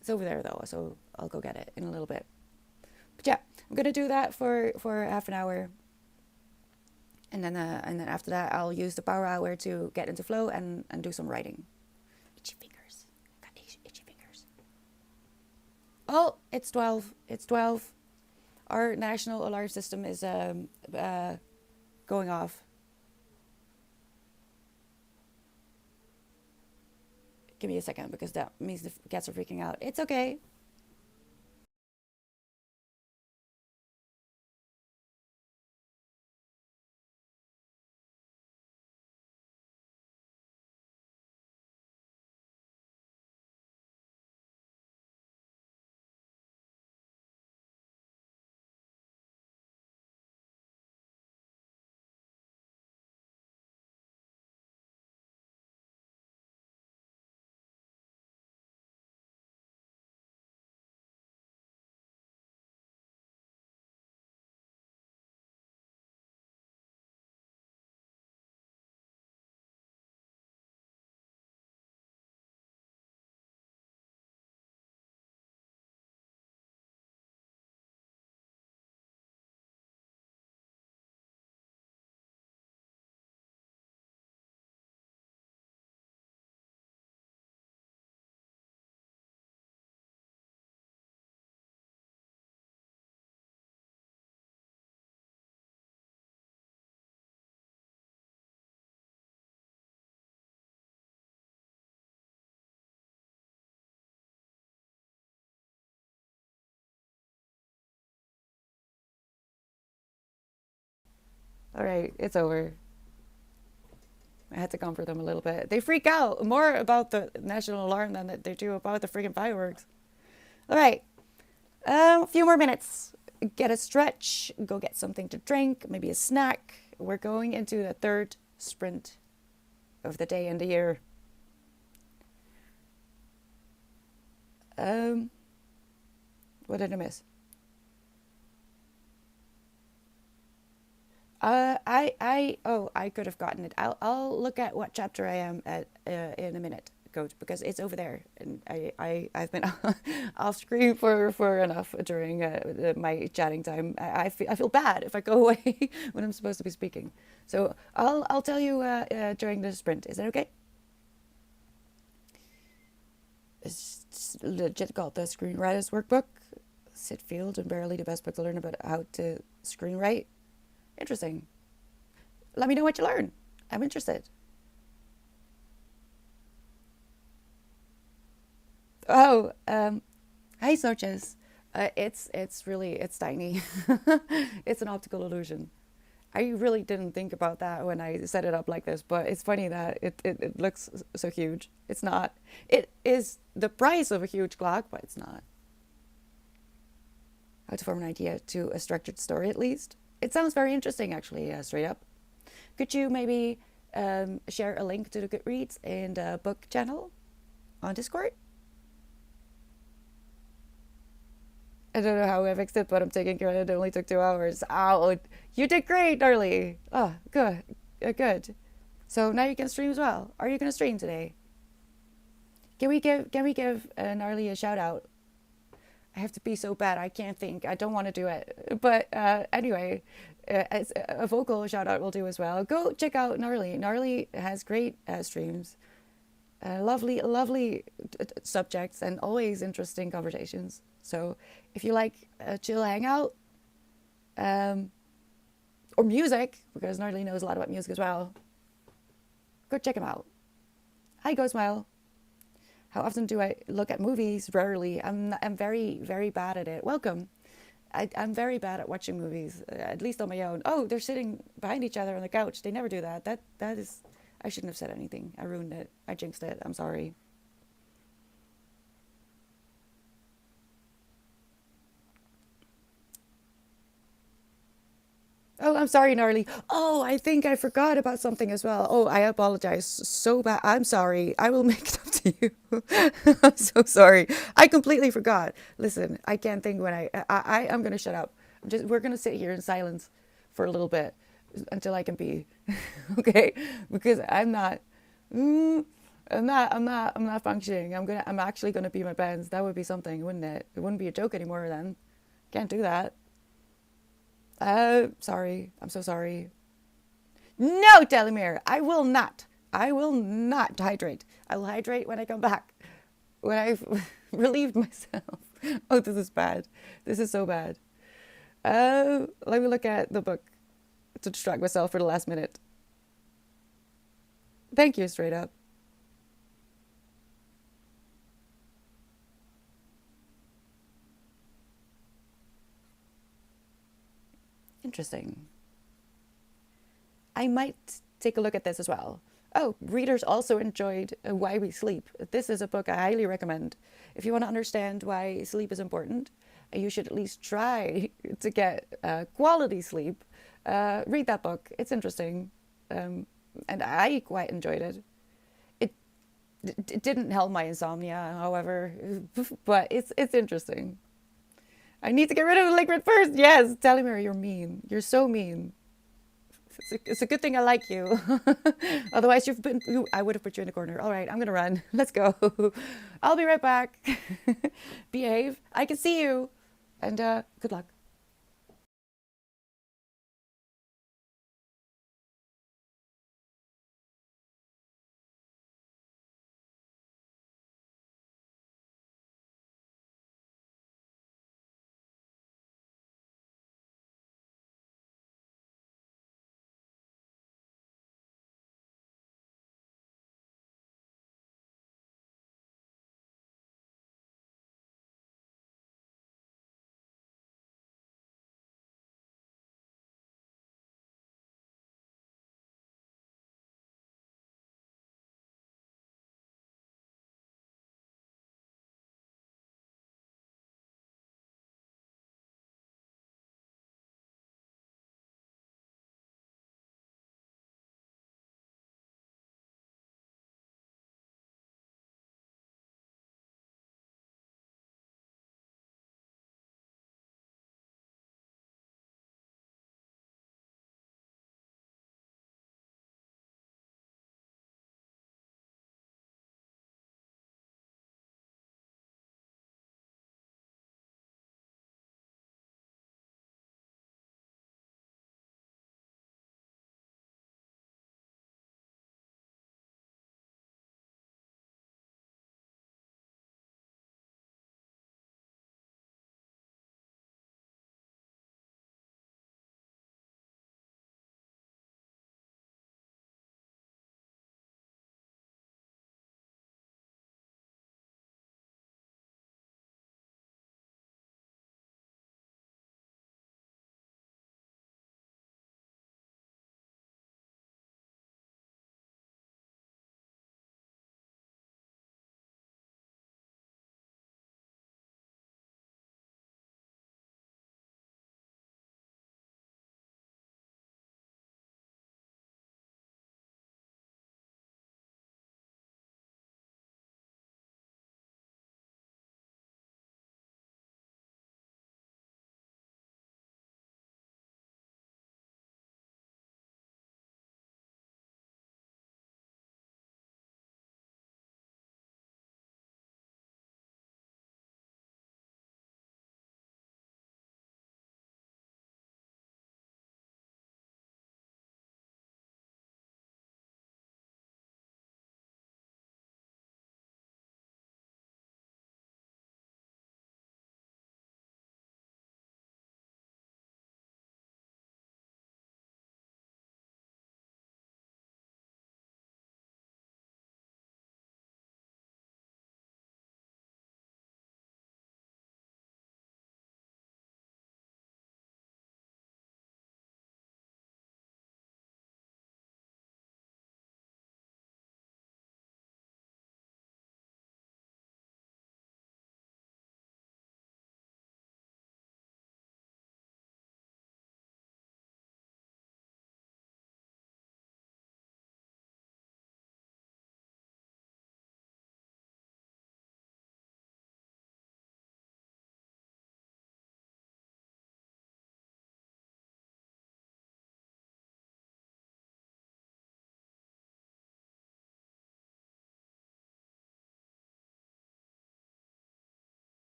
It's over there though, so I'll go get it in a little bit. But yeah, I'm gonna do that for half an hour, and then after that I'll use the power hour to get into flow and do some writing. Itchy fingers. Got these itchy fingers. Oh, it's 12. It's 12. Our national alarm system is going off. Give me a second because that means the cats are freaking out. It's okay. All right, it's over. I had to comfort them a little bit. They freak out more about the national alarm than they do about the freaking fireworks. All right, a few more minutes. Get a stretch, go get something to drink, maybe a snack. We're going into the third sprint of the day and the year. What did I miss? I could have gotten it. I'll look at what chapter I am at in a minute, Coach, because it's over there, and I've been off screen for enough during my chatting time. I feel bad if I go away when I'm supposed to be speaking. So I'll tell you during the sprint. Is that okay? It's legit called the Screenwriter's Workbook. Sid Field and barely the best book to learn about how to screenwrite. Interesting. Let me know what you learn. I'm interested. Oh, hi, Soches. It's tiny. It's an optical illusion. I really didn't think about that when I set it up like this, but it's funny that it looks so huge. It's not. It is the price of a huge clock, but it's not. How to form an idea to a structured story, at least. It sounds very interesting, actually, straight up. Could you maybe share a link to the Goodreads and book channel on Discord? I don't know how I fixed it, but I'm taking credit. It only took 2 hours. Ow, you did great, Darlie. Oh, good, good. So now you can stream as well. Are you gonna stream today? Can we give Gnarly a shout out? I have to be so bad. I can't think. I don't want to do it. But anyway, as a vocal shout out will do as well. Go check out Gnarly. Gnarly has great streams, lovely subjects, and always interesting conversations. So if you like a chill hangout, or music, because Gnarly knows a lot about music as well, go check him out. Hi, Go Smile. How often do I look at movies? Rarely. I'm very, very bad at it. Welcome. I'm very bad at watching movies, at least on my own. Oh, they're sitting behind each other on the couch. They never do that. That is, I shouldn't have said anything. I ruined it. I jinxed it. I'm sorry. Oh, I'm sorry, Gnarly. Oh, I think I forgot about something as well. Oh, I apologize so bad. I'm sorry. I will make it up to you. I'm so sorry. I completely forgot. Listen, I can't think when I am gonna shut up. We're gonna sit here in silence for a little bit until I can pee. Okay? Because mm, I'm not functioning. I'm actually gonna pee my pants. That would be something, wouldn't it? It wouldn't be a joke anymore then. Can't do that. Sorry. I'm so sorry. No, Delamere, I will not. I will not hydrate. I will hydrate when I come back. When I've relieved myself. Oh, this is bad. This is so bad. Let me look at the book to distract myself for the last minute. Thank you, straight up. Interesting. I might take a look at this as well. Oh, readers also enjoyed Why We Sleep. This is a book I highly recommend. If you want to understand why sleep is important, you should at least try to get quality sleep. Read that book. It's interesting. Um, and I quite enjoyed it. It, it didn't help my insomnia, however, but it's interesting. I need to get rid of the liquid first. Yes, Talimir, you're mean. You're so mean. It's a good thing I like you. Otherwise, I would have put you in the corner. All right, I'm gonna run. Let's go. I'll be right back. Behave. I can see you. And good luck.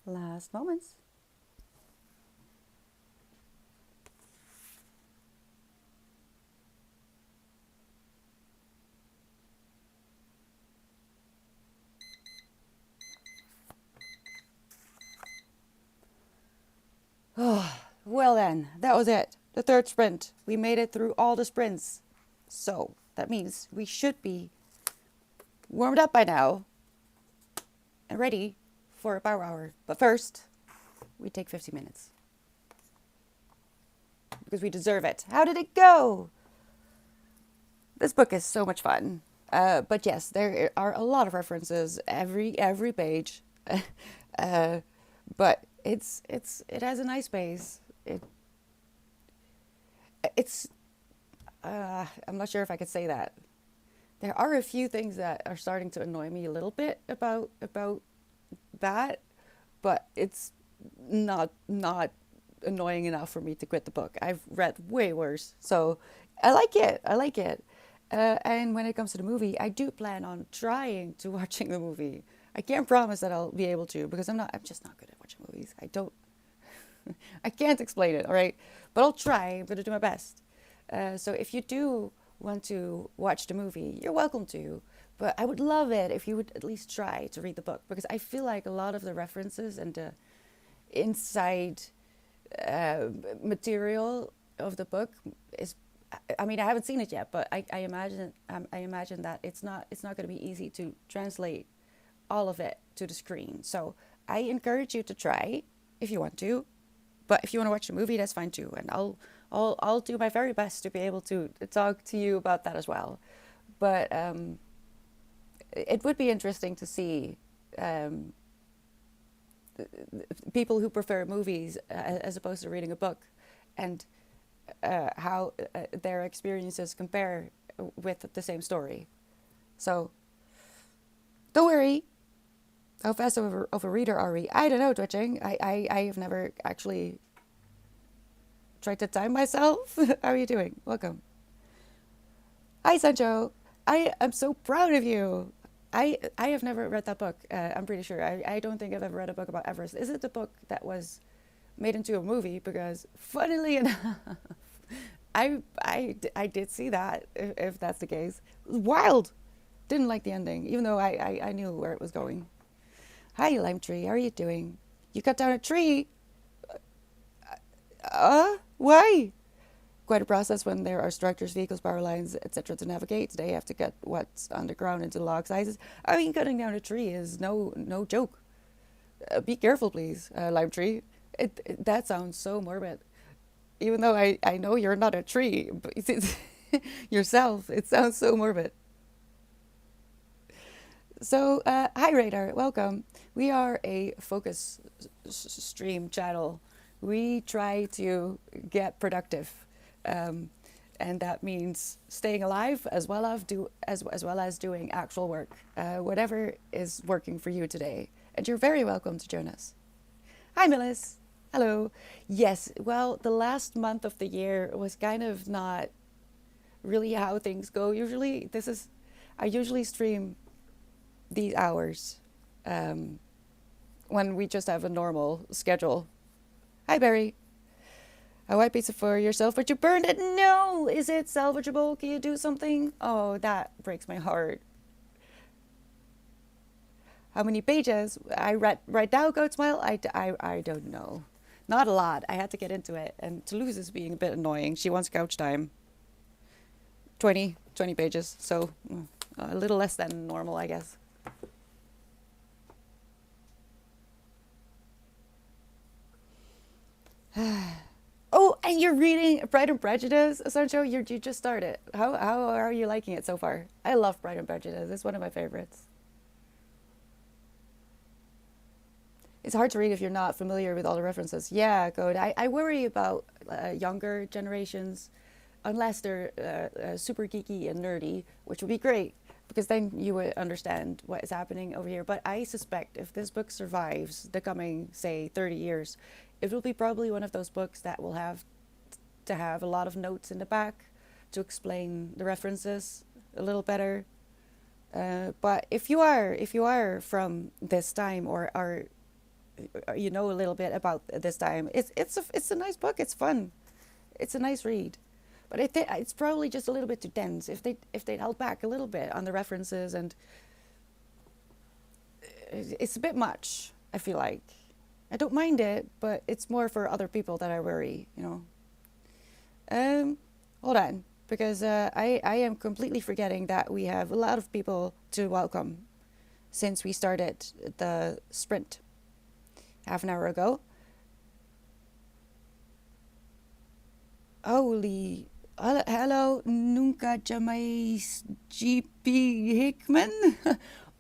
Last moments. Oh, well then, that was it. The third sprint. We made it through all the sprints. So that means we should be warmed up by now and ready for a power hour. But first, we take 50 minutes. Because we deserve it. How did it go? This book is so much fun. But yes, there are a lot of references every page. But it has a nice pace. It's I'm not sure if I could say that. There are a few things that are starting to annoy me a little bit about that, but it's not annoying enough for me to quit the book. I've read way worse, so I like it. And when it comes to the movie, I do plan on trying to watching the movie. I can't promise that I'll be able to because I'm just not good at watching movies. I can't explain it, all right? But I'll try. I'm going to do my best. So if you do want to watch the movie, you're welcome to. But I would love it if you would at least try to read the book because I feel like a lot of the references and the inside material of the book is. I mean, I haven't seen it yet, but I imagine that it's not going to be easy to translate all of it to the screen. So I encourage you to try if you want to, but if you want to watch the movie, that's fine too. And I'll do my very best to be able to talk to you about that as well. But it would be interesting to see people who prefer movies as opposed to reading a book, and how their experiences compare with the same story. So don't worry. How fast of a reader are we? I don't know, Twitching. I have never actually tried to time myself. How are you doing? Welcome. Hi, Sancho. I am so proud of you. I have never read that book. I'm pretty sure. I don't think I've ever read a book about Everest. Is it the book that was made into a movie? Because funnily enough, I did see that, if that's the case. It was wild. Didn't like the ending, even though I knew where it was going. Hi, Lime Tree. How are you doing? You cut down a tree? Why? Quite a process when there are structures, vehicles, power lines, etc. to navigate. They have to cut what's underground into log sizes. I mean, cutting down a tree is no joke. Be careful, please, Lime Tree. That sounds so morbid. Even though I know you're not a tree, but yourself, it sounds so morbid. So, hi Radar, welcome. We are a focus stream channel. We try to get productive, and that means staying alive as well as doing actual work, whatever is working for you today. And you're very welcome to join us. Hi Millis, hello. Yes, well, the last month of the year was kind of not really how things go. I usually stream these hours when we just have a normal schedule. Hi Barry. A white pizza for yourself, but you burned it. No, is it salvageable? Can you do something? Oh, that breaks my heart. How many pages? I read right now, Goat Smile. I don't know. Not a lot. I had to get into it, and Toulouse is being a bit annoying. She wants couch time. 20 pages, so a little less than normal, I guess. Oh, and you're reading Pride and Prejudice, Sancho? You just started. How are you liking it so far? I love Pride and Prejudice. It's one of my favorites. It's hard to read if you're not familiar with all the references. Yeah, Code. I worry about younger generations, unless they're super geeky and nerdy, which would be great, because then you would understand what is happening over here. But I suspect if this book survives the coming, say, 30 years, it will be probably one of those books that will have to have a lot of notes in the back to explain the references a little better. But if you are from this time or are you know a little bit about this time. It's a nice book. It's fun. It's a nice read, but I think it's probably just a little bit too dense. If they'd held back a little bit on the references, and it's a bit much. I feel like I don't mind it, but it's more for other people that I worry. Hold on, because I am completely forgetting that we have a lot of people to welcome since we started the sprint half an hour ago. Holy, hello, nunca jamais GP Hickman.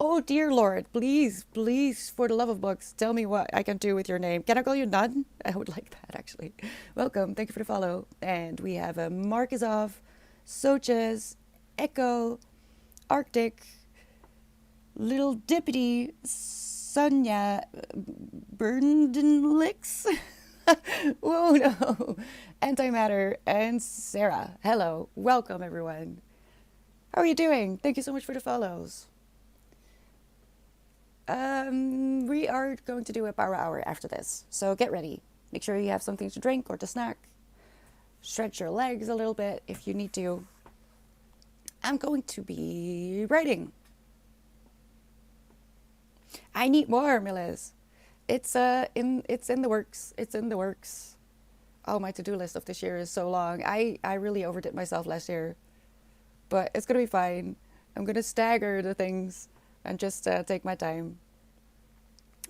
Oh dear Lord, please, please, for the love of books, tell me what I can do with your name. Can I call you Nun? I would like that, actually. Welcome, thank you for the follow. And we have a Markizov, Soches, Echo, Arctic, Little Dippity, Sonia, Berndenlicks. Whoa, no. Antimatter, and Sarah. Hello, welcome everyone. How are you doing? Thank you so much for the follows. We are going to do a power hour after this, so get ready. Make sure you have something to drink or to snack. Stretch your legs a little bit if you need to. I'm going to be writing. I need more, Miliz. It's in the works. It's in the works. Oh, my to-do list of this year is so long. I really overdid myself last year, but it's gonna be fine. I'm gonna stagger the things and just take my time.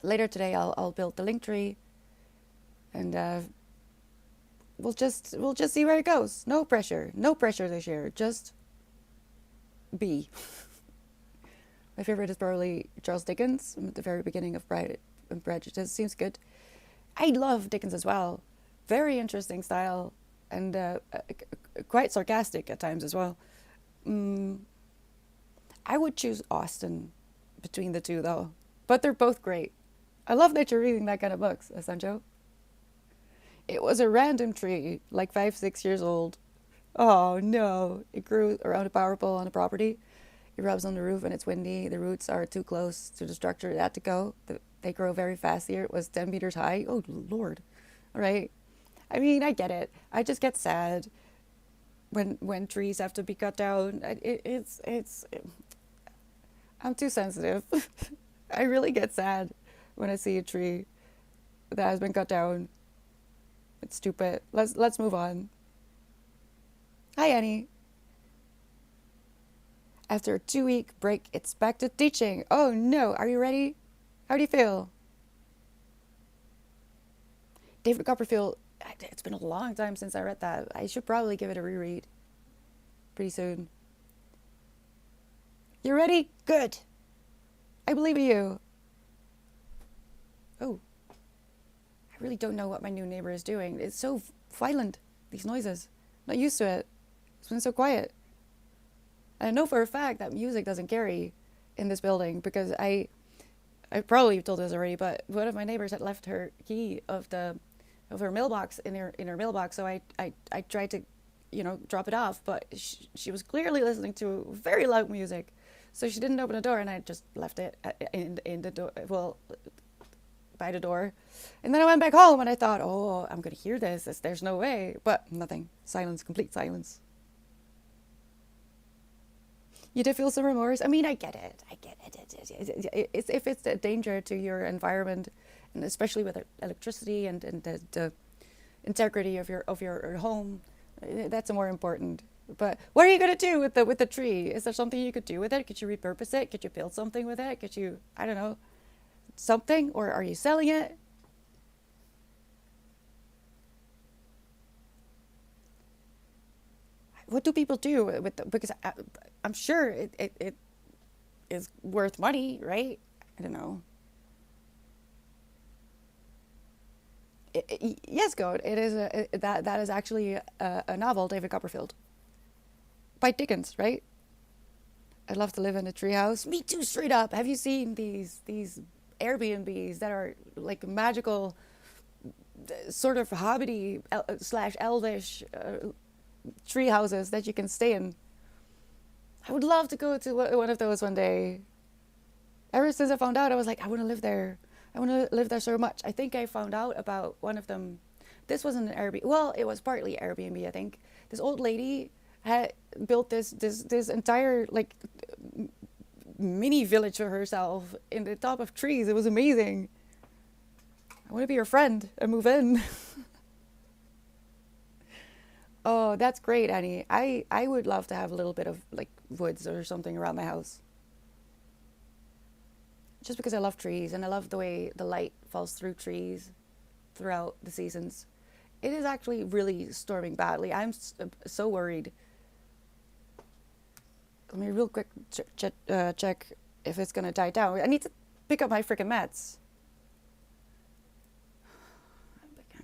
Later today, I'll build the link tree, and we'll just see where it goes. No pressure this year. Just be. My favorite is probably Charles Dickens at the very beginning of Pride and Prejudice. Seems good. I love Dickens as well. Very interesting style, and quite sarcastic at times as well. I would choose Austen between the two, though. But they're both great. I love that you're reading that kind of books, Sancho. It was a random tree, like 5-6 years old. Oh, no. It grew around a power pole on the property. It rubs on the roof and it's windy. The roots are too close to the structure it had to go. They grow very fast here. It was 10 meters high. Oh, Lord. All right. I mean, I get it. I just get sad when trees have to be cut down. I'm too sensitive. I really get sad when I see a tree that has been cut down. It's stupid. Let's move on. Hi, Annie. After a 2-week break, it's back to teaching. Oh no, are you ready? How do you feel? David Copperfield, it's been a long time since I read that. I should probably give it a reread pretty soon. You ready? Good. I believe in you. Oh. I really don't know what my new neighbor is doing. It's so violent, these noises. Not used to it. It's been so quiet. And I know for a fact that music doesn't carry in this building because I probably told this already, but one of my neighbors had left her key of her mailbox in her mailbox, so I tried to, drop it off, but she was clearly listening to very loud music, so she didn't open the door, and I just left it in the door, well, by the door, and then I went back home, and I thought, oh, I'm gonna hear this. There's no way, but nothing. Silence, complete silence. You did feel some remorse. I mean, I get it. If it's a danger to your environment, and especially with electricity and the integrity of your home, that's more important. But what are you gonna do with the tree? Is there something you could do with it? Could you repurpose it? Could you build something with it? Could you, I don't know, something? Or are you selling it? What do people do with because I'm sure it is worth money, right? I don't know. Yes, Goat. It is that is actually a novel, David Copperfield, by Dickens, right? I'd love to live in a treehouse. Me too, straight up. Have you seen these Airbnbs that are like magical, sort of hobbity slash elvish tree houses that you can stay in? I would love to go to one of those one day. Ever since I found out, I was like, I want to live there. I want to live there so much. I think I found out about one of them. This wasn't an Airbnb. Well, it was partly Airbnb, I think. This old lady had built this entire like mini village for herself in the top of trees. It was amazing. I want to be your friend and move in. Oh, that's great, Annie. I would love to have a little bit of like woods or something around my house. Just because I love trees and I love the way the light falls through trees throughout the seasons. It is actually really storming badly. I'm so worried. Let me real quick check if it's gonna die down. I need to pick up my freaking meds.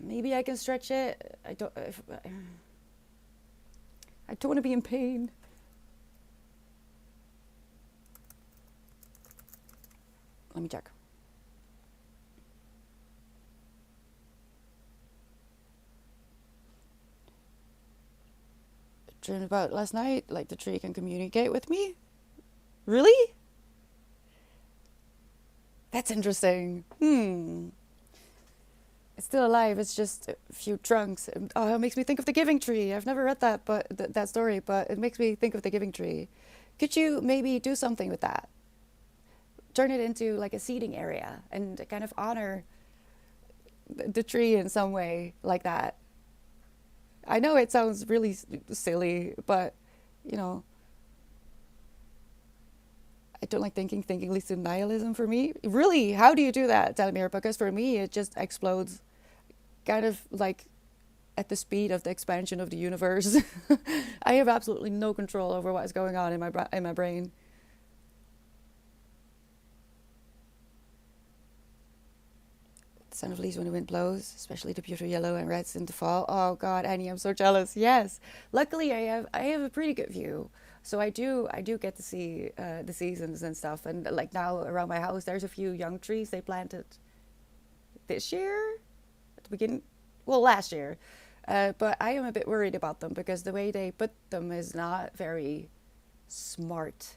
Maybe I can stretch it. I don't want to be in pain. Let me check. Dreamed about last night, like the tree can communicate with me? Really? That's interesting. It's still alive, it's just a few trunks. Oh, it makes me think of the Giving Tree. I've never read that, but that story, but it makes me think of the Giving Tree. Could you maybe do something with that? Turn it into like a seating area and kind of honor the tree in some way like that. I know it sounds really silly, but you know, I don't like thinking. Thinking leads to nihilism for me. Really, how do you do that, Telemir? Because for me, it just explodes, kind of like at the speed of the expansion of the universe. I have absolutely no control over what is going on in my brain. The sound of leaves when the wind blows, especially the beautiful yellow and reds in the fall. Oh God, Annie, I'm so jealous. Yes, luckily I have a pretty good view, so I do get to see the seasons and stuff. And like now around my house, there's a few young trees they planted this year at the beginning, well last year, but I am a bit worried about them because the way they put them is not very smart.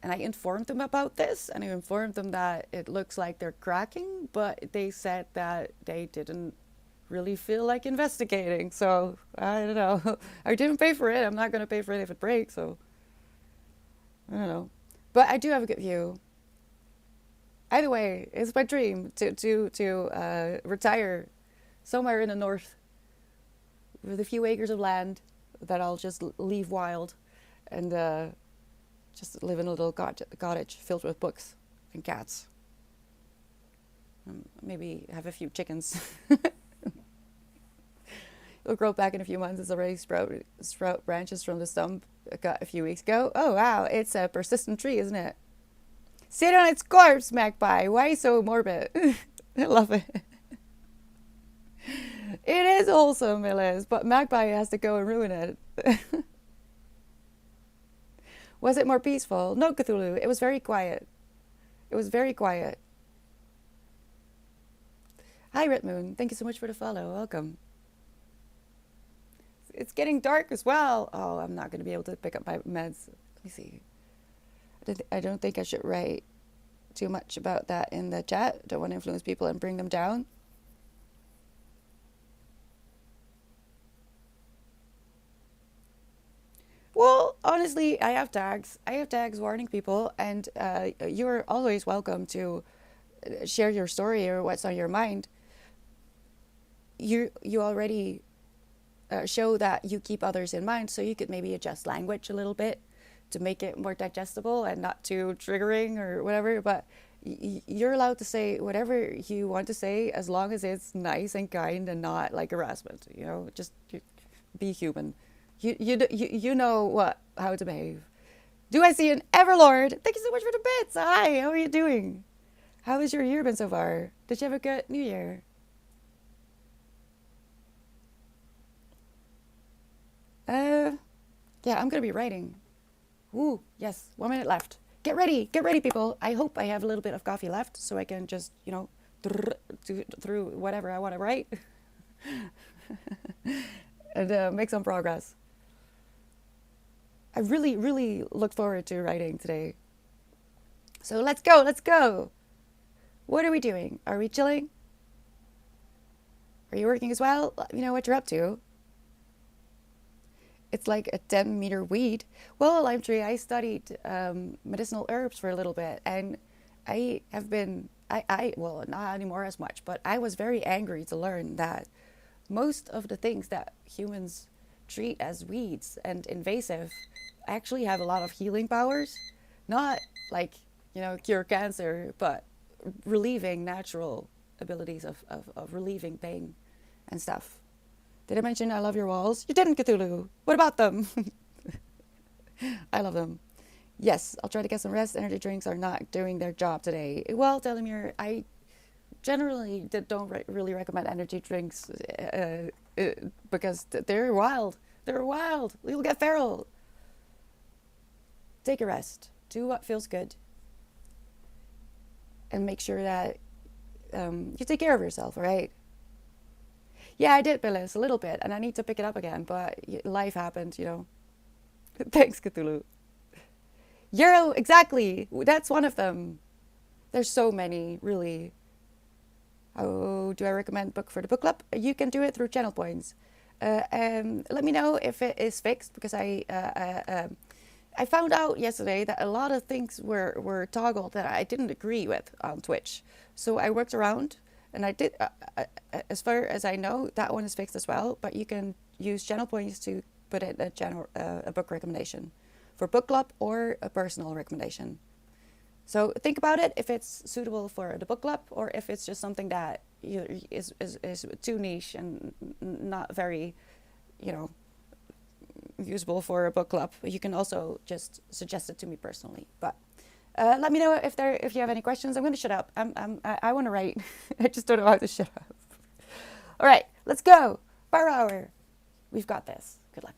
And I informed them about this, and I informed them that it looks like they're cracking, but they said that they didn't really feel like investigating. So I don't know. I didn't pay for it. I'm not going to pay for it if it breaks. So I don't know. But I do have a good view. Either way, it's my dream to retire somewhere in the north with a few acres of land that I'll just leave wild and just live in a little cottage filled with books and cats. Maybe have a few chickens. It'll grow back in a few months. It's already sprout branches from the stump I got a few weeks ago. Oh wow, it's a persistent tree, isn't it? Sit on its corpse, magpie. Why so morbid? I love it. It is wholesome, it is, but magpie has to go and ruin it. Was it more peaceful? No, Cthulhu. It was very quiet. It was very quiet. Hi, Red Moon. Thank you so much for the follow. Welcome. It's getting dark as well. Oh, I'm not going to be able to pick up my meds. Let me see. I don't think I should write too much about that in the chat. Don't want to influence people and bring them down. Well, honestly, I have tags. I have tags warning people, and you're always welcome to share your story or what's on your mind. You already show that you keep others in mind, so you could maybe adjust language a little bit to make it more digestible and not too triggering or whatever. But you're allowed to say whatever you want to say as long as it's nice and kind and not like harassment. You know, just be human. You know how to behave. Do I see an Everlord? Thank you so much for the bits. Hi, how are you doing? How has your year been so far? Did you have a good New Year? Yeah, I'm gonna be writing. Ooh, yes, 1 minute left. Get ready, people. I hope I have a little bit of coffee left so I can just, through whatever I want to write and make some progress. I really, really look forward to writing today. So let's go. What are we doing? Are we chilling? Are you working as well? Let me know what you're up to. It's like a 10-meter weed. Well, lime tree, I studied medicinal herbs for a little bit, and I have been, well, not anymore as much, but I was very angry to learn that most of the things that humans treat as weeds and invasive actually have a lot of healing powers. Not like, cure cancer, but relieving natural abilities of relieving pain and stuff. Did I mention I love your walls? You didn't, Cthulhu. What about them? I love them. Yes, I'll try to get some rest. Energy drinks are not doing their job today. Well, Telemir, I generally don't really recommend energy drinks because they're wild. They're wild. You'll get feral. Take a rest. Do what feels good. And make sure that you take care of yourself, all right? Yeah, I did, Billis, a little bit, and I need to pick it up again, but life happened. Thanks, Cthulhu. Euro, exactly. That's one of them. There's so many, really. How do I recommend book for the book club? You can do it through channel points. Let me know if it is fixed, because I found out yesterday that a lot of things were toggled that I didn't agree with on Twitch. So I worked around, and I did, as far as I know, that one is fixed as well. But you can use channel points to put in a book recommendation for book club or a personal recommendation. So think about it if it's suitable for the book club, or if it's just something that is too niche and not very, usable for a book club. You can also just suggest it to me personally. But let me know if you have any questions. I'm going to shut up. I want to write. I just don't know how to shut up. All right, let's go. Power hour. We've got this. Good luck.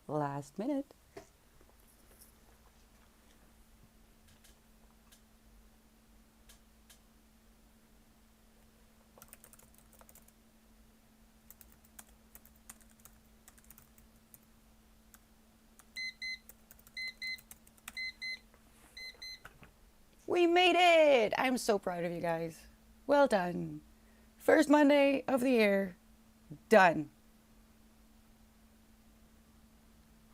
last minute. We made it! I'm so proud of you guys. Well done. First Monday of the year. Done.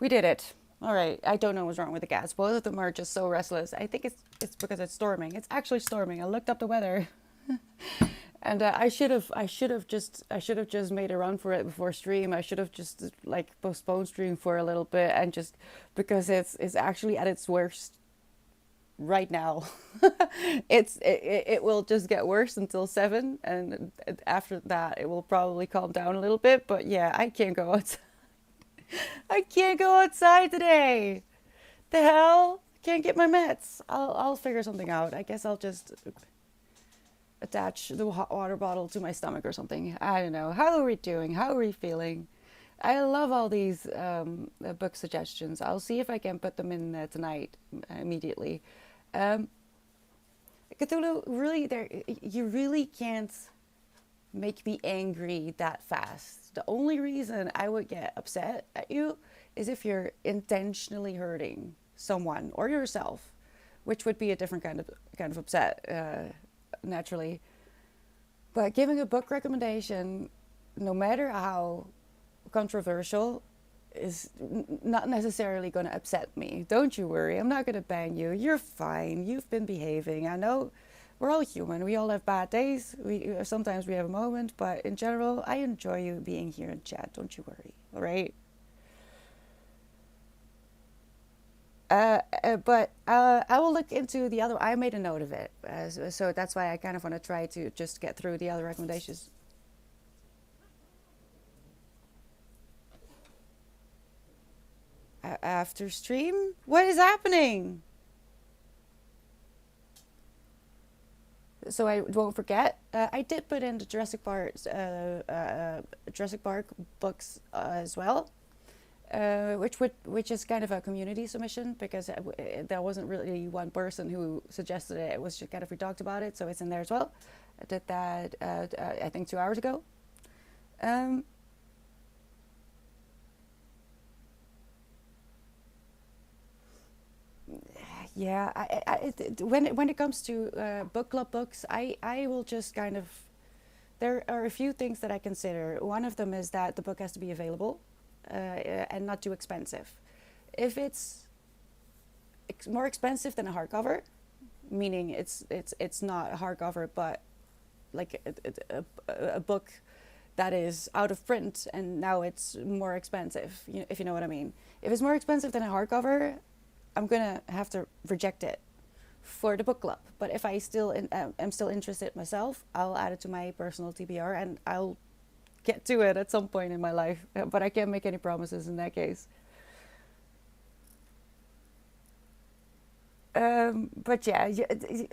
We did it. All right. I don't know what's wrong with the cats. Both of them are just so restless. I think it's because it's storming. It's actually storming. I looked up the weather, and I should have just made a run for it before stream. I should have just like postponed stream for a little bit and just because it's actually at its worst right now. It will just get worse until 7, and after that it will probably calm down a little bit. But yeah, I can't go outside. I can't go outside today. The hell? Can't get my meds. I'll figure something out. I guess I'll just attach the hot water bottle to my stomach or something. I don't know. How are we doing? How are we feeling? I love all these book suggestions. I'll see if I can put them in tonight immediately. Um, Cthulhu, really, there you really can't make me angry that fast. The only reason I would get upset at you is if you're intentionally hurting someone or yourself, which would be a different kind of upset, naturally. But giving a book recommendation, no matter how controversial, is not necessarily going to upset me. Don't you worry. I'm not going to bang you. You're fine. You've been behaving. I know we're all human. We all have bad days. Sometimes we have a moment, but in general, I enjoy you being here in chat. Don't you worry. All right. But I will look into the other. I made a note of it, so that's why I kind of want to try to just get through the other recommendations. After stream? What is happening? So I won't forget. I did put in the Jurassic Park books as well, which is kind of a community submission because there wasn't really one person who suggested it. It was just kind of we talked about it, so it's in there as well. I did that I think 2 hours ago. Um, Yeah, when it comes to book club books, I will just kind of there are a few things that I consider. One of them is that the book has to be available and not too expensive. If it's more expensive than a hardcover, meaning it's not a hardcover but like a book that is out of print and now it's more expensive, if you know what I mean. If it's more expensive than a hardcover, I'm gonna have to reject it for the book club. But if am still interested myself, I'll add it to my personal TBR and I'll get to it at some point in my life. But I can't make any promises in that case. But yeah,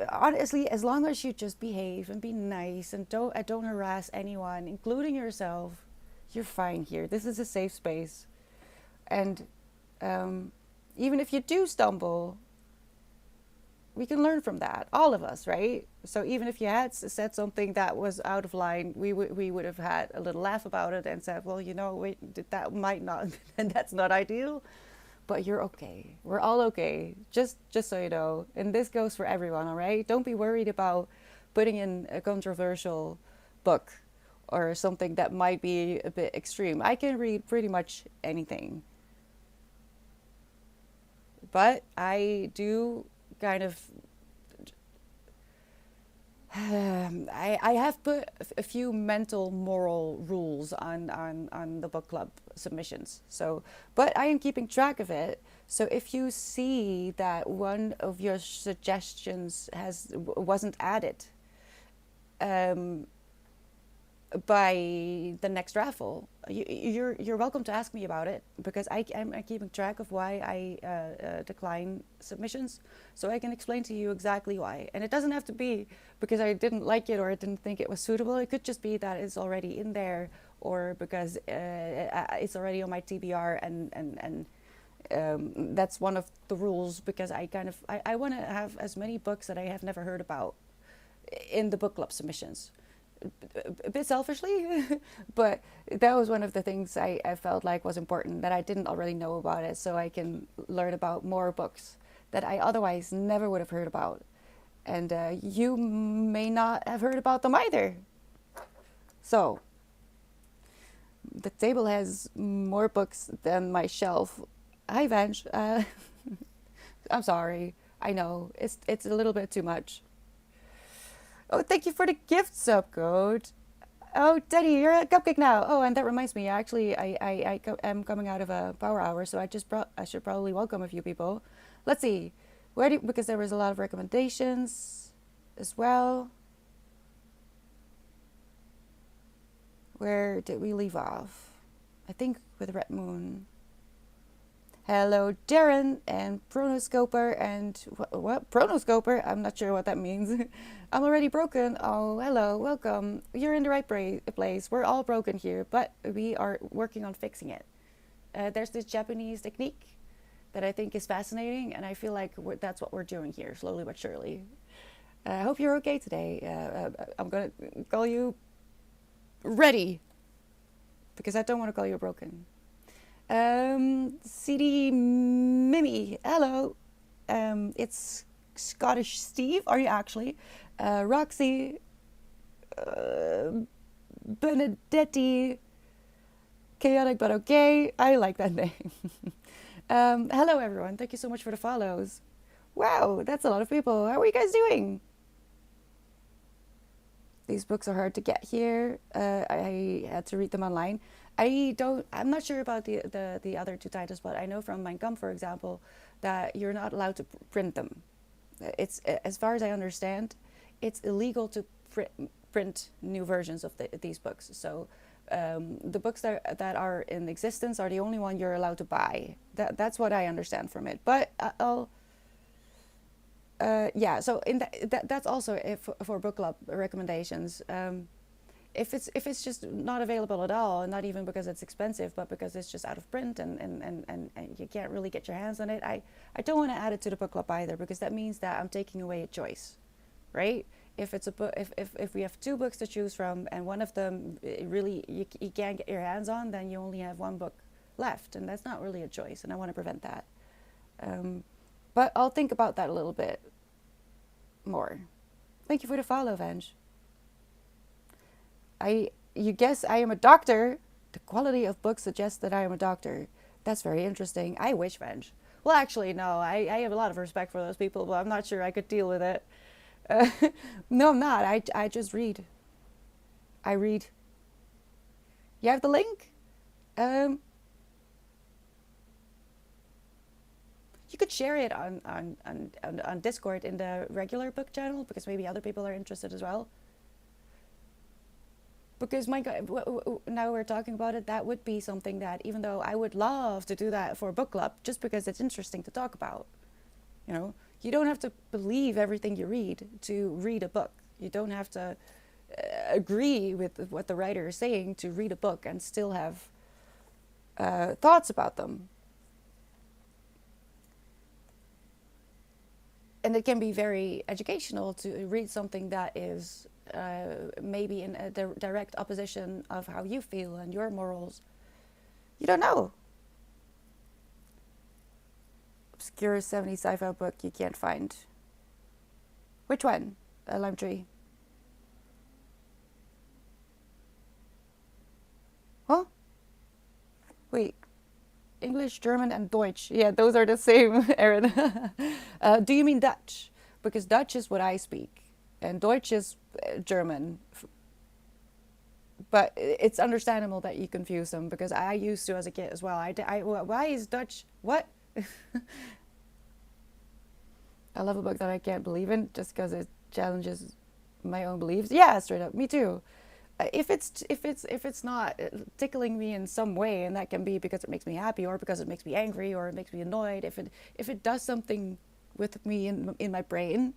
honestly, as long as you just behave and be nice and don't harass anyone, including yourself, you're fine here. This is a safe space, and um, even if you do stumble, we can learn from that, all of us, right? So even if you had said something that was out of line, we would have had a little laugh about it and said, well, wait, that might not, and that's not ideal, but you're okay. We're all okay. Just so you know, and this goes for everyone, all right? Don't be worried about putting in a controversial book or something that might be a bit extreme. I can read pretty much anything, but I do kind of I have put a few mental moral rules on the book club submissions. So, but I am keeping track of it. So if you see that one of your suggestions wasn't added um, by the next raffle, you're welcome to ask me about it because I'm keeping track of why I decline submissions, so I can explain to you exactly why. And it doesn't have to be because I didn't like it or I didn't think it was suitable. It could just be that it's already in there or because it's already on my TBR, and that's one of the rules, because I want to have as many books that I have never heard about in the book club submissions. A bit selfishly, but that was one of the things I felt like was important, that I didn't already know about it, so I can learn about more books that I otherwise never would have heard about. And you may not have heard about them either. So, the table has more books than my shelf. Hi, Vange. I'm sorry. I know, it's a little bit too much. Oh, thank you for the gift sub code. Oh, Teddy, you're a cupcake now. Oh, and that reminds me, actually, am coming out of a power hour, so I should probably welcome a few people. Let's see, because there was a lot of recommendations as well. Where did we leave off? I think with Red Moon. Hello, Darren and Pronoscoper and what? Pronoscoper? I'm not sure what that means. I'm already broken. Oh, hello, welcome. You're in the right place. We're all broken here, but we are working on fixing it. There's this Japanese technique that I think is fascinating, and I feel like that's what we're doing here, slowly but surely. I hope you're okay today. I'm gonna call you Ready, because I don't want to call you broken. CD Mimi, hello. It's Scottish Steve, are you actually? Roxy, Benedetti, Chaotic but okay. I like that name. Hello everyone, thank you so much for the follows. Wow, that's a lot of people. How are you guys doing? These books are hard to get here. I had to read them online. I'm not sure about the other two titles, but I know from Mein Kampf, for example, that you're not allowed to print them. It's, as far as I understand, it's illegal to print new versions of these books. So the books that are in existence are the only one you're allowed to buy. That's what I understand from it. But yeah, so that's also for book club recommendations. If it's just not available at all, not even because it's expensive, but because it's just out of print and you can't really get your hands on it, I don't want to add it to the book club either, because that means that I'm taking away a choice, right? If it's a book, if we have two books to choose from and one of them really you can't get your hands on, then you only have one book left, and that's not really a choice, and I want to prevent that. But I'll think about that a little bit more. Thank you for the follow, Venge. You guess I am a doctor. The quality of books suggests that I am a doctor. That's very interesting. I wish, Venge. Well, actually, no. I have a lot of respect for those people, but I'm not sure I could deal with it. No, I'm not. I just read. I read. You have the link? You could share it on Discord in the regular book channel, because maybe other people are interested as well. Because my God, now we're talking about it, that would be something that, even though I would love to do that for a book club, just because it's interesting to talk about. You know, you don't have to believe everything you read to read a book. You don't have to agree with what the writer is saying to read a book and still have thoughts about them. And it can be very educational to read something that is maybe in a direct opposition of how you feel and your morals. You don't know. Obscure 70s sci-fi book you can't find. Which one? Lime Tree. Huh? Wait. English, German, and Deutsch. Yeah, those are the same, Aaron. Do you mean Dutch? Because Dutch is what I speak, and Deutsch is German. But it's understandable that you confuse them, because I used to as a kid as well. Why is Dutch? What? I love a book that I can't believe in just because it challenges my own beliefs. Yeah, straight up, me too. If it's not tickling me in some way, and that can be because it makes me happy, or because it makes me angry, or it makes me annoyed, if it does something with me in my brain,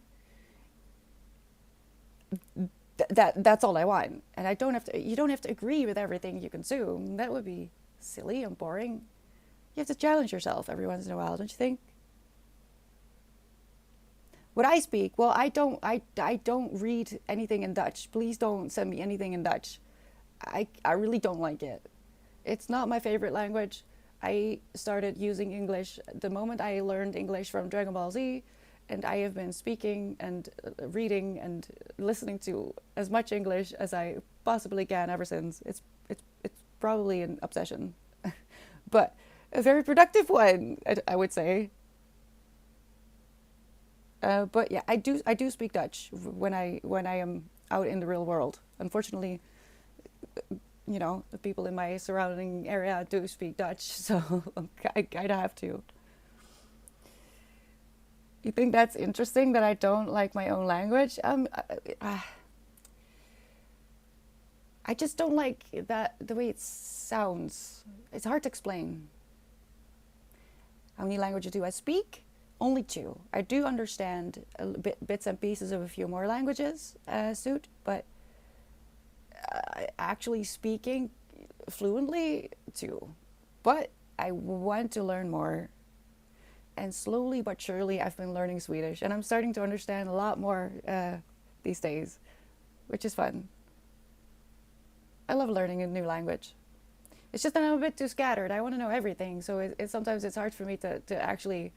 That's all I want. And I don't have to. You don't have to agree with everything you consume. That would be silly and boring. You have to challenge yourself every once in a while, don't you think? What I speak, well, I don't read anything in Dutch. Please don't send me anything in Dutch. I really don't like it. It's not my favorite language. I started using English the moment I learned English from Dragon Ball Z, and I have been speaking and reading and listening to as much English as I possibly can ever since. It's probably an obsession, but a very productive one, I would say. But yeah, I do speak Dutch when I am out in the real world. Unfortunately, the people in my surrounding area do speak Dutch, so I kind of have to. You think that's interesting that I don't like my own language? I just don't like that the way it sounds. It's hard to explain. How many languages do I speak? Only two. I do understand bits and pieces of a few more languages, suit, but actually speaking fluently too. But I want to learn more. And slowly but surely, I've been learning Swedish, and I'm starting to understand a lot more these days, which is fun. I love learning a new language. It's just that I'm a bit too scattered. I want to know everything, so sometimes it's hard for me to actually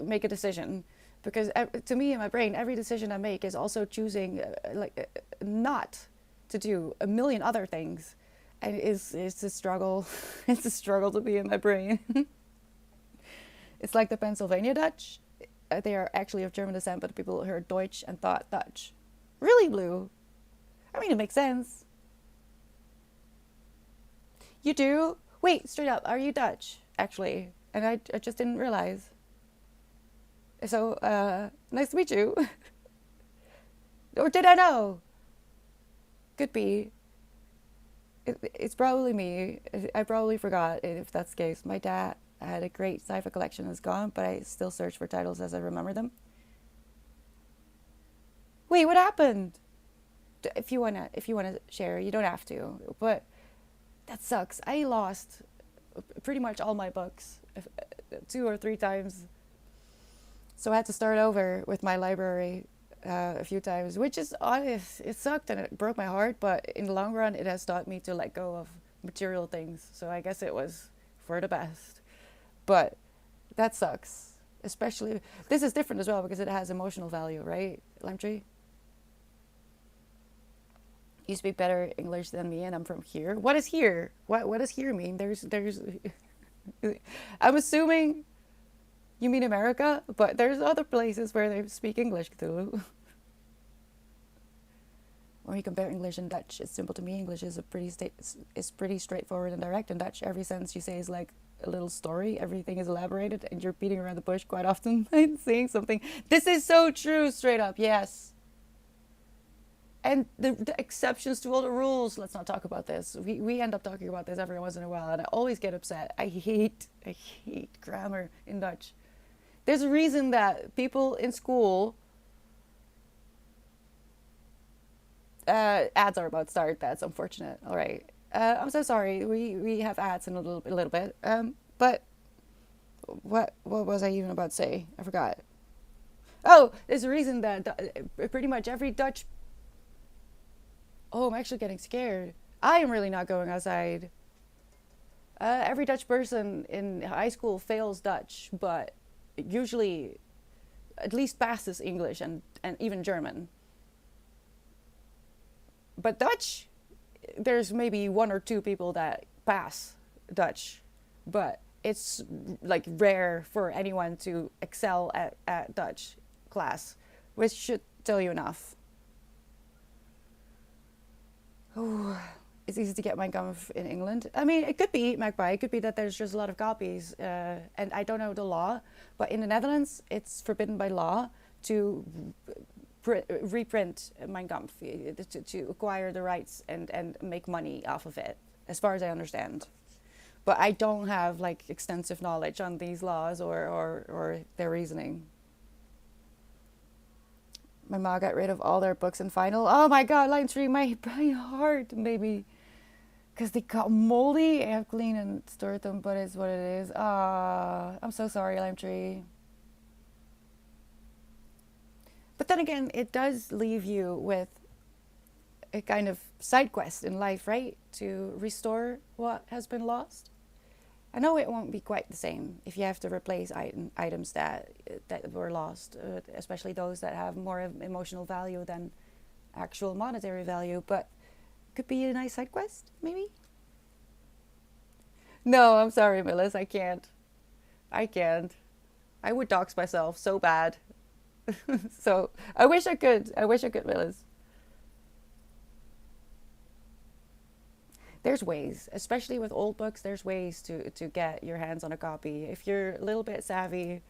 make a decision, because to me in my brain, every decision I make is also choosing not to do a million other things, and it's a struggle. It's a struggle to be in my brain. It's like the Pennsylvania Dutch. They are actually of German descent, but people heard Deutsch and thought Dutch. Really, Blue? I mean, it makes sense. You do? Wait, straight up, are you Dutch, actually? And I just didn't realize. So, nice to meet you. Or did I know? Could be. It's probably me. I probably forgot if that's the case. My dad had a great sci-fi collection that's gone, but I still search for titles as I remember them. Wait, what happened? If you wanna share, you don't have to. But that sucks. I lost pretty much all my books 2 or 3 times, so I had to start over with my library a few times, which is honest. It sucked and it broke my heart, but in the long run, it has taught me to let go of material things. So I guess it was for the best. But that sucks. Especially, this is different as well because it has emotional value, right, Lime Tree? You speak better English than me, and I'm from here. What is here? What does here mean? There's. I'm assuming you mean America, but there's other places where they speak English too. When you compare English and Dutch, it's simple to me. English is is pretty straightforward and direct. In Dutch, every sentence you say is like a little story. Everything is elaborated, and you're beating around the bush quite often and saying something. This is so true, straight up. Yes. And the exceptions to all the rules. Let's not talk about this. We end up talking about this every once in a while, and I always get upset. I hate grammar in Dutch. There's a reason that people in school. Ads are about to start. That's unfortunate. All right. I'm so sorry. We have ads in a little bit. But what was I even about to say? I forgot. Oh, there's a reason that pretty much every Dutch. Oh, I'm actually getting scared. I am really not going outside. Every Dutch person in high school fails Dutch, but usually at least passes English and even German. But Dutch, there's maybe 1 or 2 people that pass Dutch, but it's like rare for anyone to excel at Dutch class, which should tell you enough. Oh, it's easy to get Mein Kampf in England. I mean, it could be Magpie. It could be that there's just a lot of copies, and I don't know the law, but in the Netherlands, it's forbidden by law to reprint Mein Kampf, to acquire the rights and make money off of it, as far as I understand. But I don't have like extensive knowledge on these laws or their reasoning. My mom got rid of all their books in final. Oh my god, line three, my heart made me, because they got moldy. I have cleaned and stored them, but it's what it is. Ah, I'm so sorry, Lime Tree. But then again, it does leave you with a kind of side quest in life, right? To restore what has been lost. I know it won't be quite the same if you have to replace items that were lost, especially those that have more emotional value than actual monetary value. But could be a nice side quest, maybe. No, I'm sorry, Millis. I can't. I can't. I would dox myself so bad. So I wish I could. I wish I could, Millis. There's ways, especially with old books. There's ways to get your hands on a copy if you're a little bit savvy.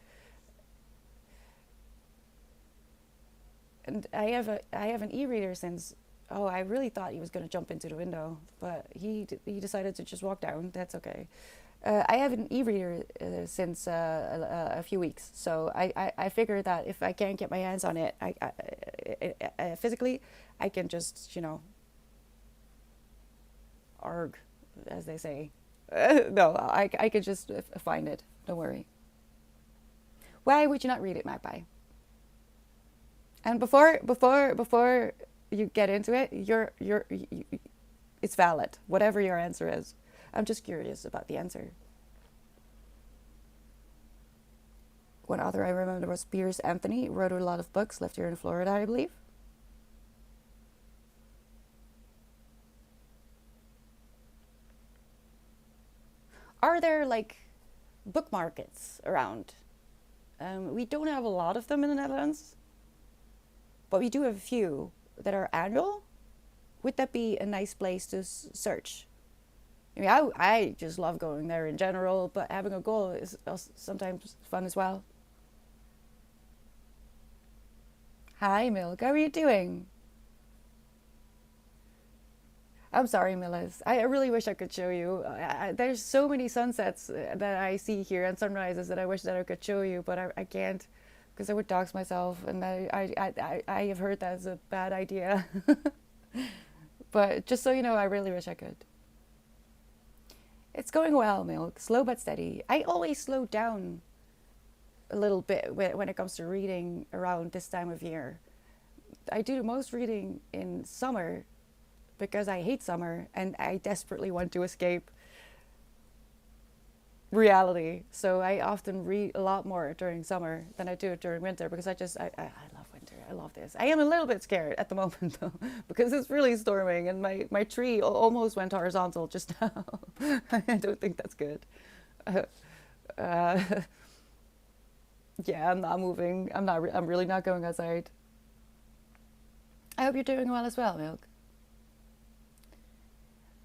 And I have an e-reader since. Oh, I really thought he was going to jump into the window, but he decided to just walk down. That's okay. I have an e-reader since a few weeks, so I figure that if I can't get my hands on it, physically, I can just arg, as they say. No, I could just find it. Don't worry. Why would you not read it, Magpie? And before you get into it, it's valid. Whatever your answer is, I'm just curious about the answer. One author I remember was Piers Anthony. Wrote a lot of books. Lived here in Florida, I believe. Are there like book markets around? We don't have a lot of them in the Netherlands, but we do have a few that are annual. Would that be a nice place to search? I mean, I just love going there in general, but having a goal is sometimes fun as well. Hi, Milk. How are you doing? I'm sorry, Millis. I really wish I could show you. There's so many sunsets that I see here and sunrises that I wish that I could show you, but I can't because I would dox myself, and I have heard that's a bad idea. But just so you know, I really wish I could. It's going well, Milk. Slow but steady. I always slow down a little bit when it comes to reading around this time of year. I do the most reading in summer because I hate summer and I desperately want to escape reality. So I often read a lot more during summer than I do during winter because I love winter. I love this. I am a little bit scared at the moment though because it's really storming and my tree almost went horizontal just now. I don't think that's good. Uh, yeah, I'm not moving. I'm really not going outside. I hope you're doing well as well, Milk.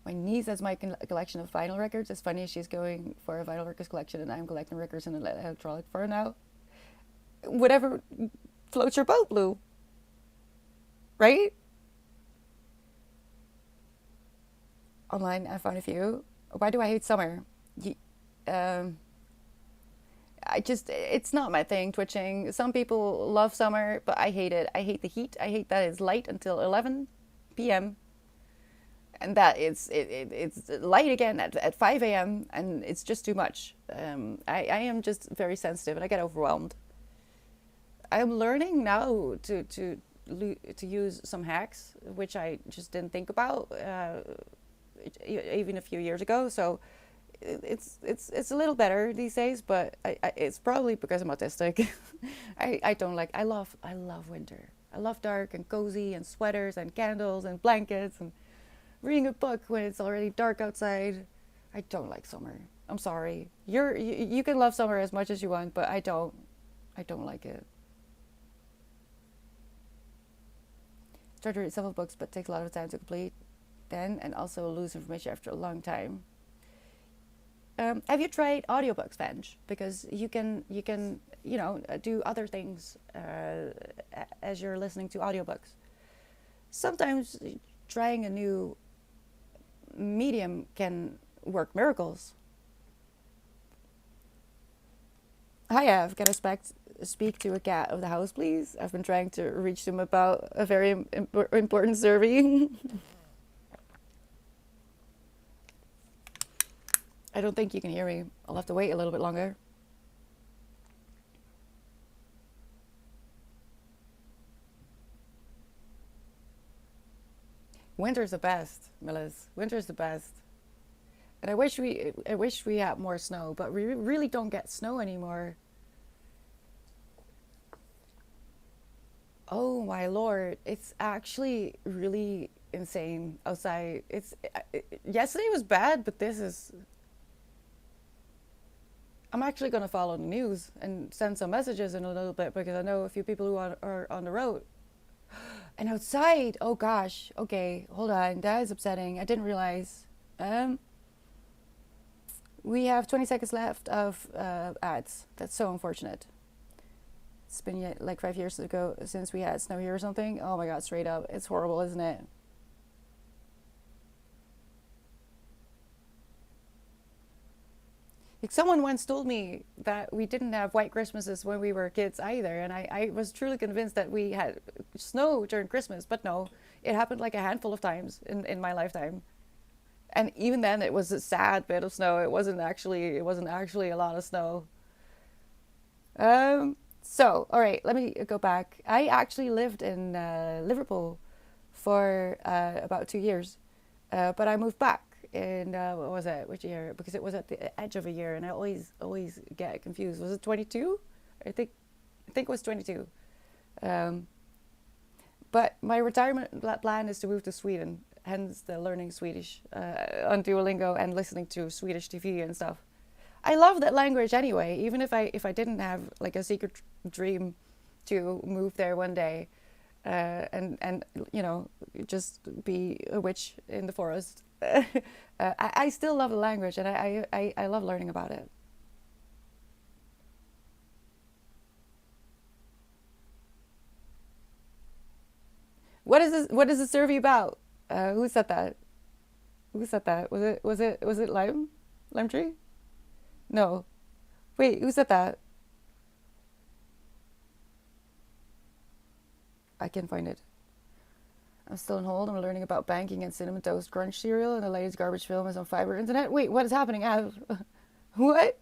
My niece has my collection of vinyl records. It's funny, she's going for a vinyl records collection and I'm collecting records in an electronic for now. Whatever floats your boat, Blue. Right? Online, I found a few. Why do I hate summer? Um, it's not my thing, twitching. Some people love summer, but I hate it. I hate the heat. I hate that it's light until 11 p.m. and that it's light again at 5 a.m. and it's just too much. I am just very sensitive and I get overwhelmed. I'm learning now to use some hacks, which I just didn't think about even a few years ago. So it's a little better these days, but it's probably because I'm autistic. I don't like. I love winter. I love dark and cozy and sweaters and candles and blankets and reading a book when it's already dark outside. I don't like summer. I'm sorry. You can love summer as much as you want, but I don't. I don't like it. Start to read several books, but takes a lot of time to complete. Then and also lose information after a long time. Have you tried audiobooks, Benj? Because you can do other things as you're listening to audiobooks. Sometimes trying a new medium can work miracles. Hi, Ev. Can I speak to a cat of the house, please? I've been trying to reach them about a very important survey. I don't think you can hear me. I'll have to wait a little bit longer. Winter's the best, Millis. Winter's the best. And I wish we had more snow, but we really don't get snow anymore. Oh my lord, it's actually really insane outside. Yesterday was bad, but this is. I'm actually going to follow the news and send some messages in a little bit because I know a few people who are on the road. And outside, oh gosh, okay, hold on, that is upsetting. I didn't realize. Um, we have 20 seconds left of ads. That's so unfortunate. It's been like 5 years ago since we had snow here or something. Oh my god, straight up, it's horrible, isn't it? Like someone once told me that we didn't have white Christmases when we were kids either, and I was truly convinced that we had snow during Christmas, but no, it happened like a handful of times in my lifetime. And even then, it was a sad bit of snow. It wasn't actually a lot of snow. So, all right, let me go back. I actually lived in Liverpool for about 2 years, but I moved back in what was it? Which year? Because it was at the edge of a year, and I always get confused. Was it 22? I think I think it was 22. Um, but my retirement plan is to move to Sweden. Hence the learning Swedish on Duolingo and listening to Swedish TV and stuff. I love that language anyway. Even if I didn't have like a secret dream to move there one day, and just be a witch in the forest, I still love the language and I love learning about it. What is this? What is the survey about? Who said that? Who said that? Was it Lime Tree? No. Wait, who said that? I can find it. I'm still on hold. I'm learning about banking and cinnamon toast crunch cereal, and the latest garbage film is on fiber internet. Wait, what is happening? What?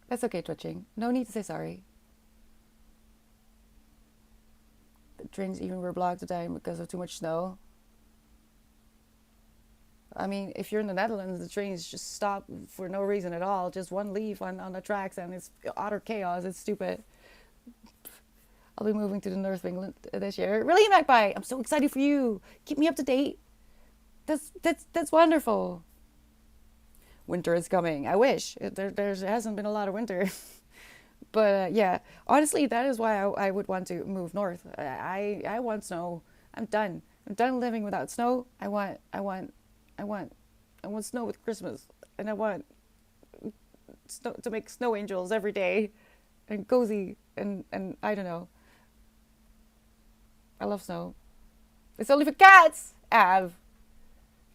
That's okay, twitching. No need to say sorry. The trains even were blocked today because of too much snow. I mean, if you're in the Netherlands, the trains just stop for no reason at all. Just one leaf on the tracks, and it's utter chaos. It's stupid. I'll be moving to the north of England this year. Really, Magpie? I'm so excited for you. Keep me up to date. That's wonderful. Winter is coming. I wish there hasn't been a lot of winter, but yeah. Honestly, that is why I would want to move north. I want snow. I'm done. I'm done living without snow. I want I want snow with Christmas, and I want snow to make snow angels every day, and cozy and I don't know. I love snow. It's only for cats. Av.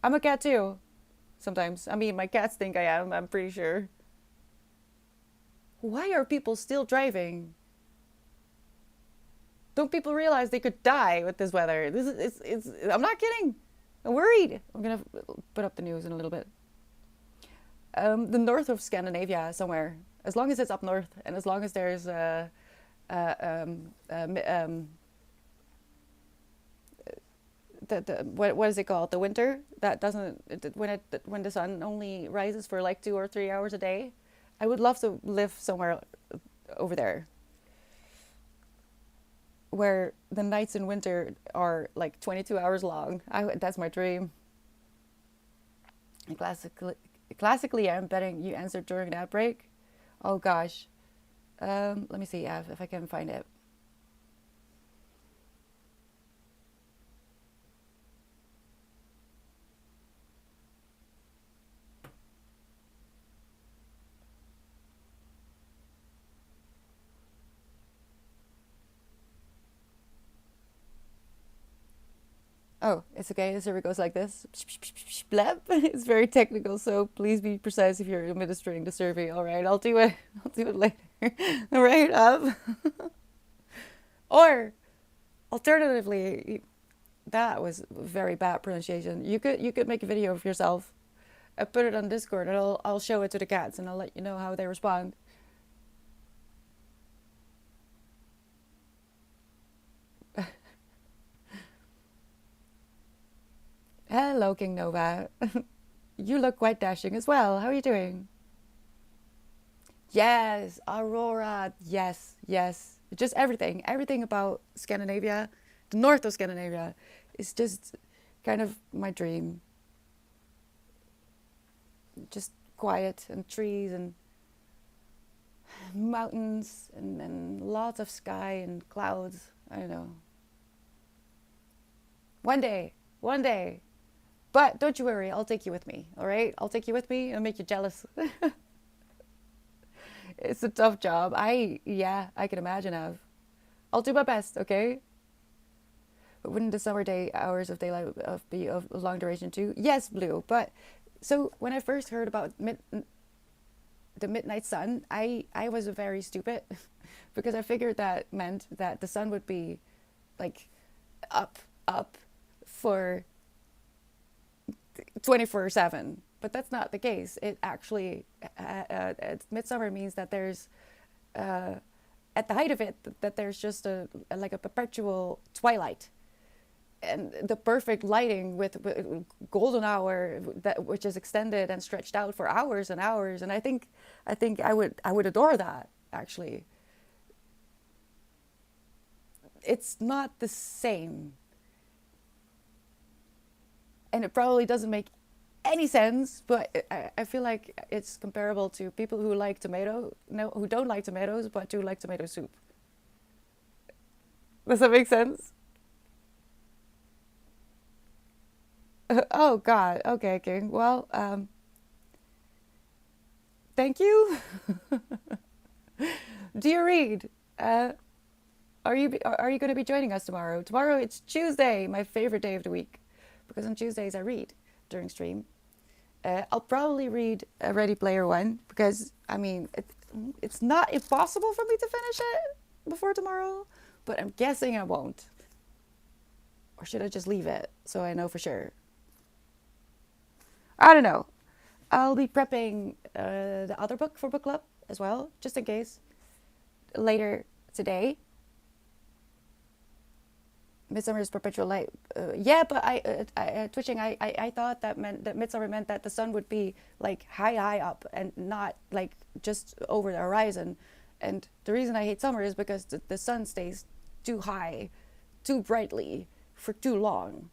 I'm a cat too. Sometimes. I mean, my cats think I am. I'm pretty sure. Why are people still driving? Don't people realize they could die with this weather? This is it's I'm not kidding. I'm worried. I'm gonna put up the news in a little bit. The north of Scandinavia somewhere. As long as it's up north, and as long as there's uh, um, uh, what is it called? The winter that doesn't when the sun only rises for like 2 or 3 hours a day. I would love to live somewhere over there where the nights in winter are like 22 hours long. That's my dream. And classically, I'm betting you answered during that break. Oh gosh. Let me see if I can find it. Oh, it's okay. The server goes like this. Blep. It's very technical, so please be precise if you're administering the survey. All right, I'll do it. I'll do it later. All right, or alternatively, that was very bad pronunciation. You could make a video of yourself, put it on Discord, and I'll show it to the cats, and I'll let you know how they respond. Hello, King Nova. You look quite dashing as well. How are you doing? Yes, Aurora. Yes, yes. Just everything about Scandinavia, the north of Scandinavia, is just kind of my dream. Just quiet and trees and mountains and lots of sky and clouds. I don't know. One day, one day. But don't you worry, I'll take you with me, all right? I'll take you with me and make you jealous. It's a tough job. Yeah, I can imagine I've. I'll do my best, okay? But wouldn't the summer day hours of daylight be of long duration too? Yes, Blue. But so when I first heard about the midnight sun, I was very stupid because I figured that meant that the sun would be like up for 24/7. But that's not the case. It actually, midsummer means that there's, at the height of it, that there's just a like a perpetual twilight, and the perfect lighting with golden hour that which is extended and stretched out for hours and hours. And I think I would adore that actually. It's not the same, and it probably doesn't make any sense, but I feel like it's comparable to people who like tomato, no, who don't like tomatoes, but do like tomato soup. Does that make sense? Oh God. Okay, King. Well, thank you. Do you read? Uh, are you going to be joining us tomorrow? Tomorrow it's Tuesday, my favorite day of the week, because on Tuesdays I read during stream. I'll probably read Ready Player One because I mean it's not impossible for me to finish it before tomorrow, but I'm guessing I won't. Or should I just leave it so I know for sure? I don't know. I'll be prepping the other book for book club as well, just in case later today. Midsummer's perpetual light. Yeah, but twitching. I thought that meant that midsummer meant that the sun would be like high up and not like just over the horizon. And the reason I hate summer is because the sun stays too high, too brightly for too long.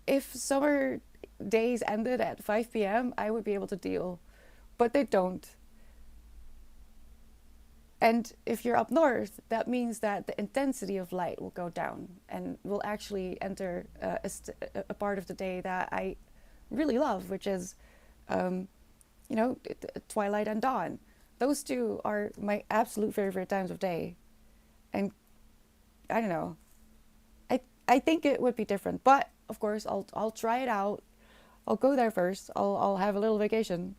If summer days ended at 5 p.m., I would be able to deal, but they don't. And if you're up north, that means that the intensity of light will go down and will actually enter a part of the day that I really love, which is, twilight and dawn. Those two are my absolute favorite times of day. And I don't know. I think it would be different, but of course I'll try it out. I'll go there first. I'll have a little vacation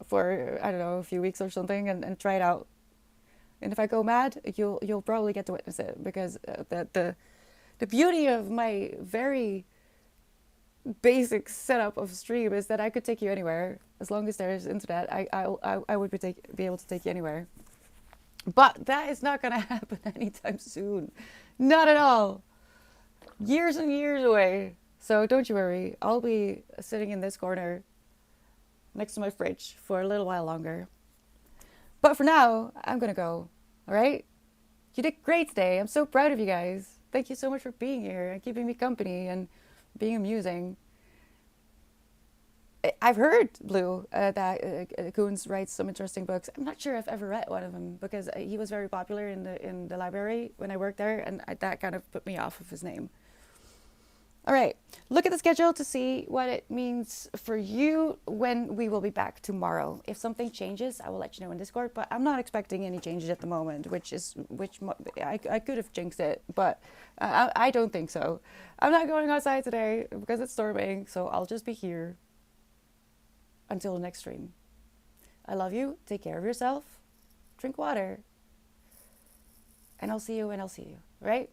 for I don't know a few weeks or something and try it out. And if I go mad, you'll probably get to witness it because the beauty of my very basic setup of stream is that I could take you anywhere as long as there's internet. I would be able to take you anywhere, but that is not gonna happen anytime soon, not at all. Years and years away. So don't you worry. I'll be sitting in this corner next to my fridge for a little while longer. But for now, I'm gonna go. All right? You did great today. I'm so proud of you guys. Thank you so much for being here and keeping me company and being amusing. I've heard, Blue, that Koons writes some interesting books. I'm not sure I've ever read one of them because he was very popular in the library when I worked there, and that kind of put me off of his name. All right, look at the schedule to see what it means for you when we will be back tomorrow. If something changes, I will let you know in Discord, but I'm not expecting any changes at the moment, I could have jinxed it, but I don't think so. I'm not going outside today because it's storming, so I'll just be here until the next stream. I love you. Take care of yourself. Drink water. And I'll see you when I'll see you, right?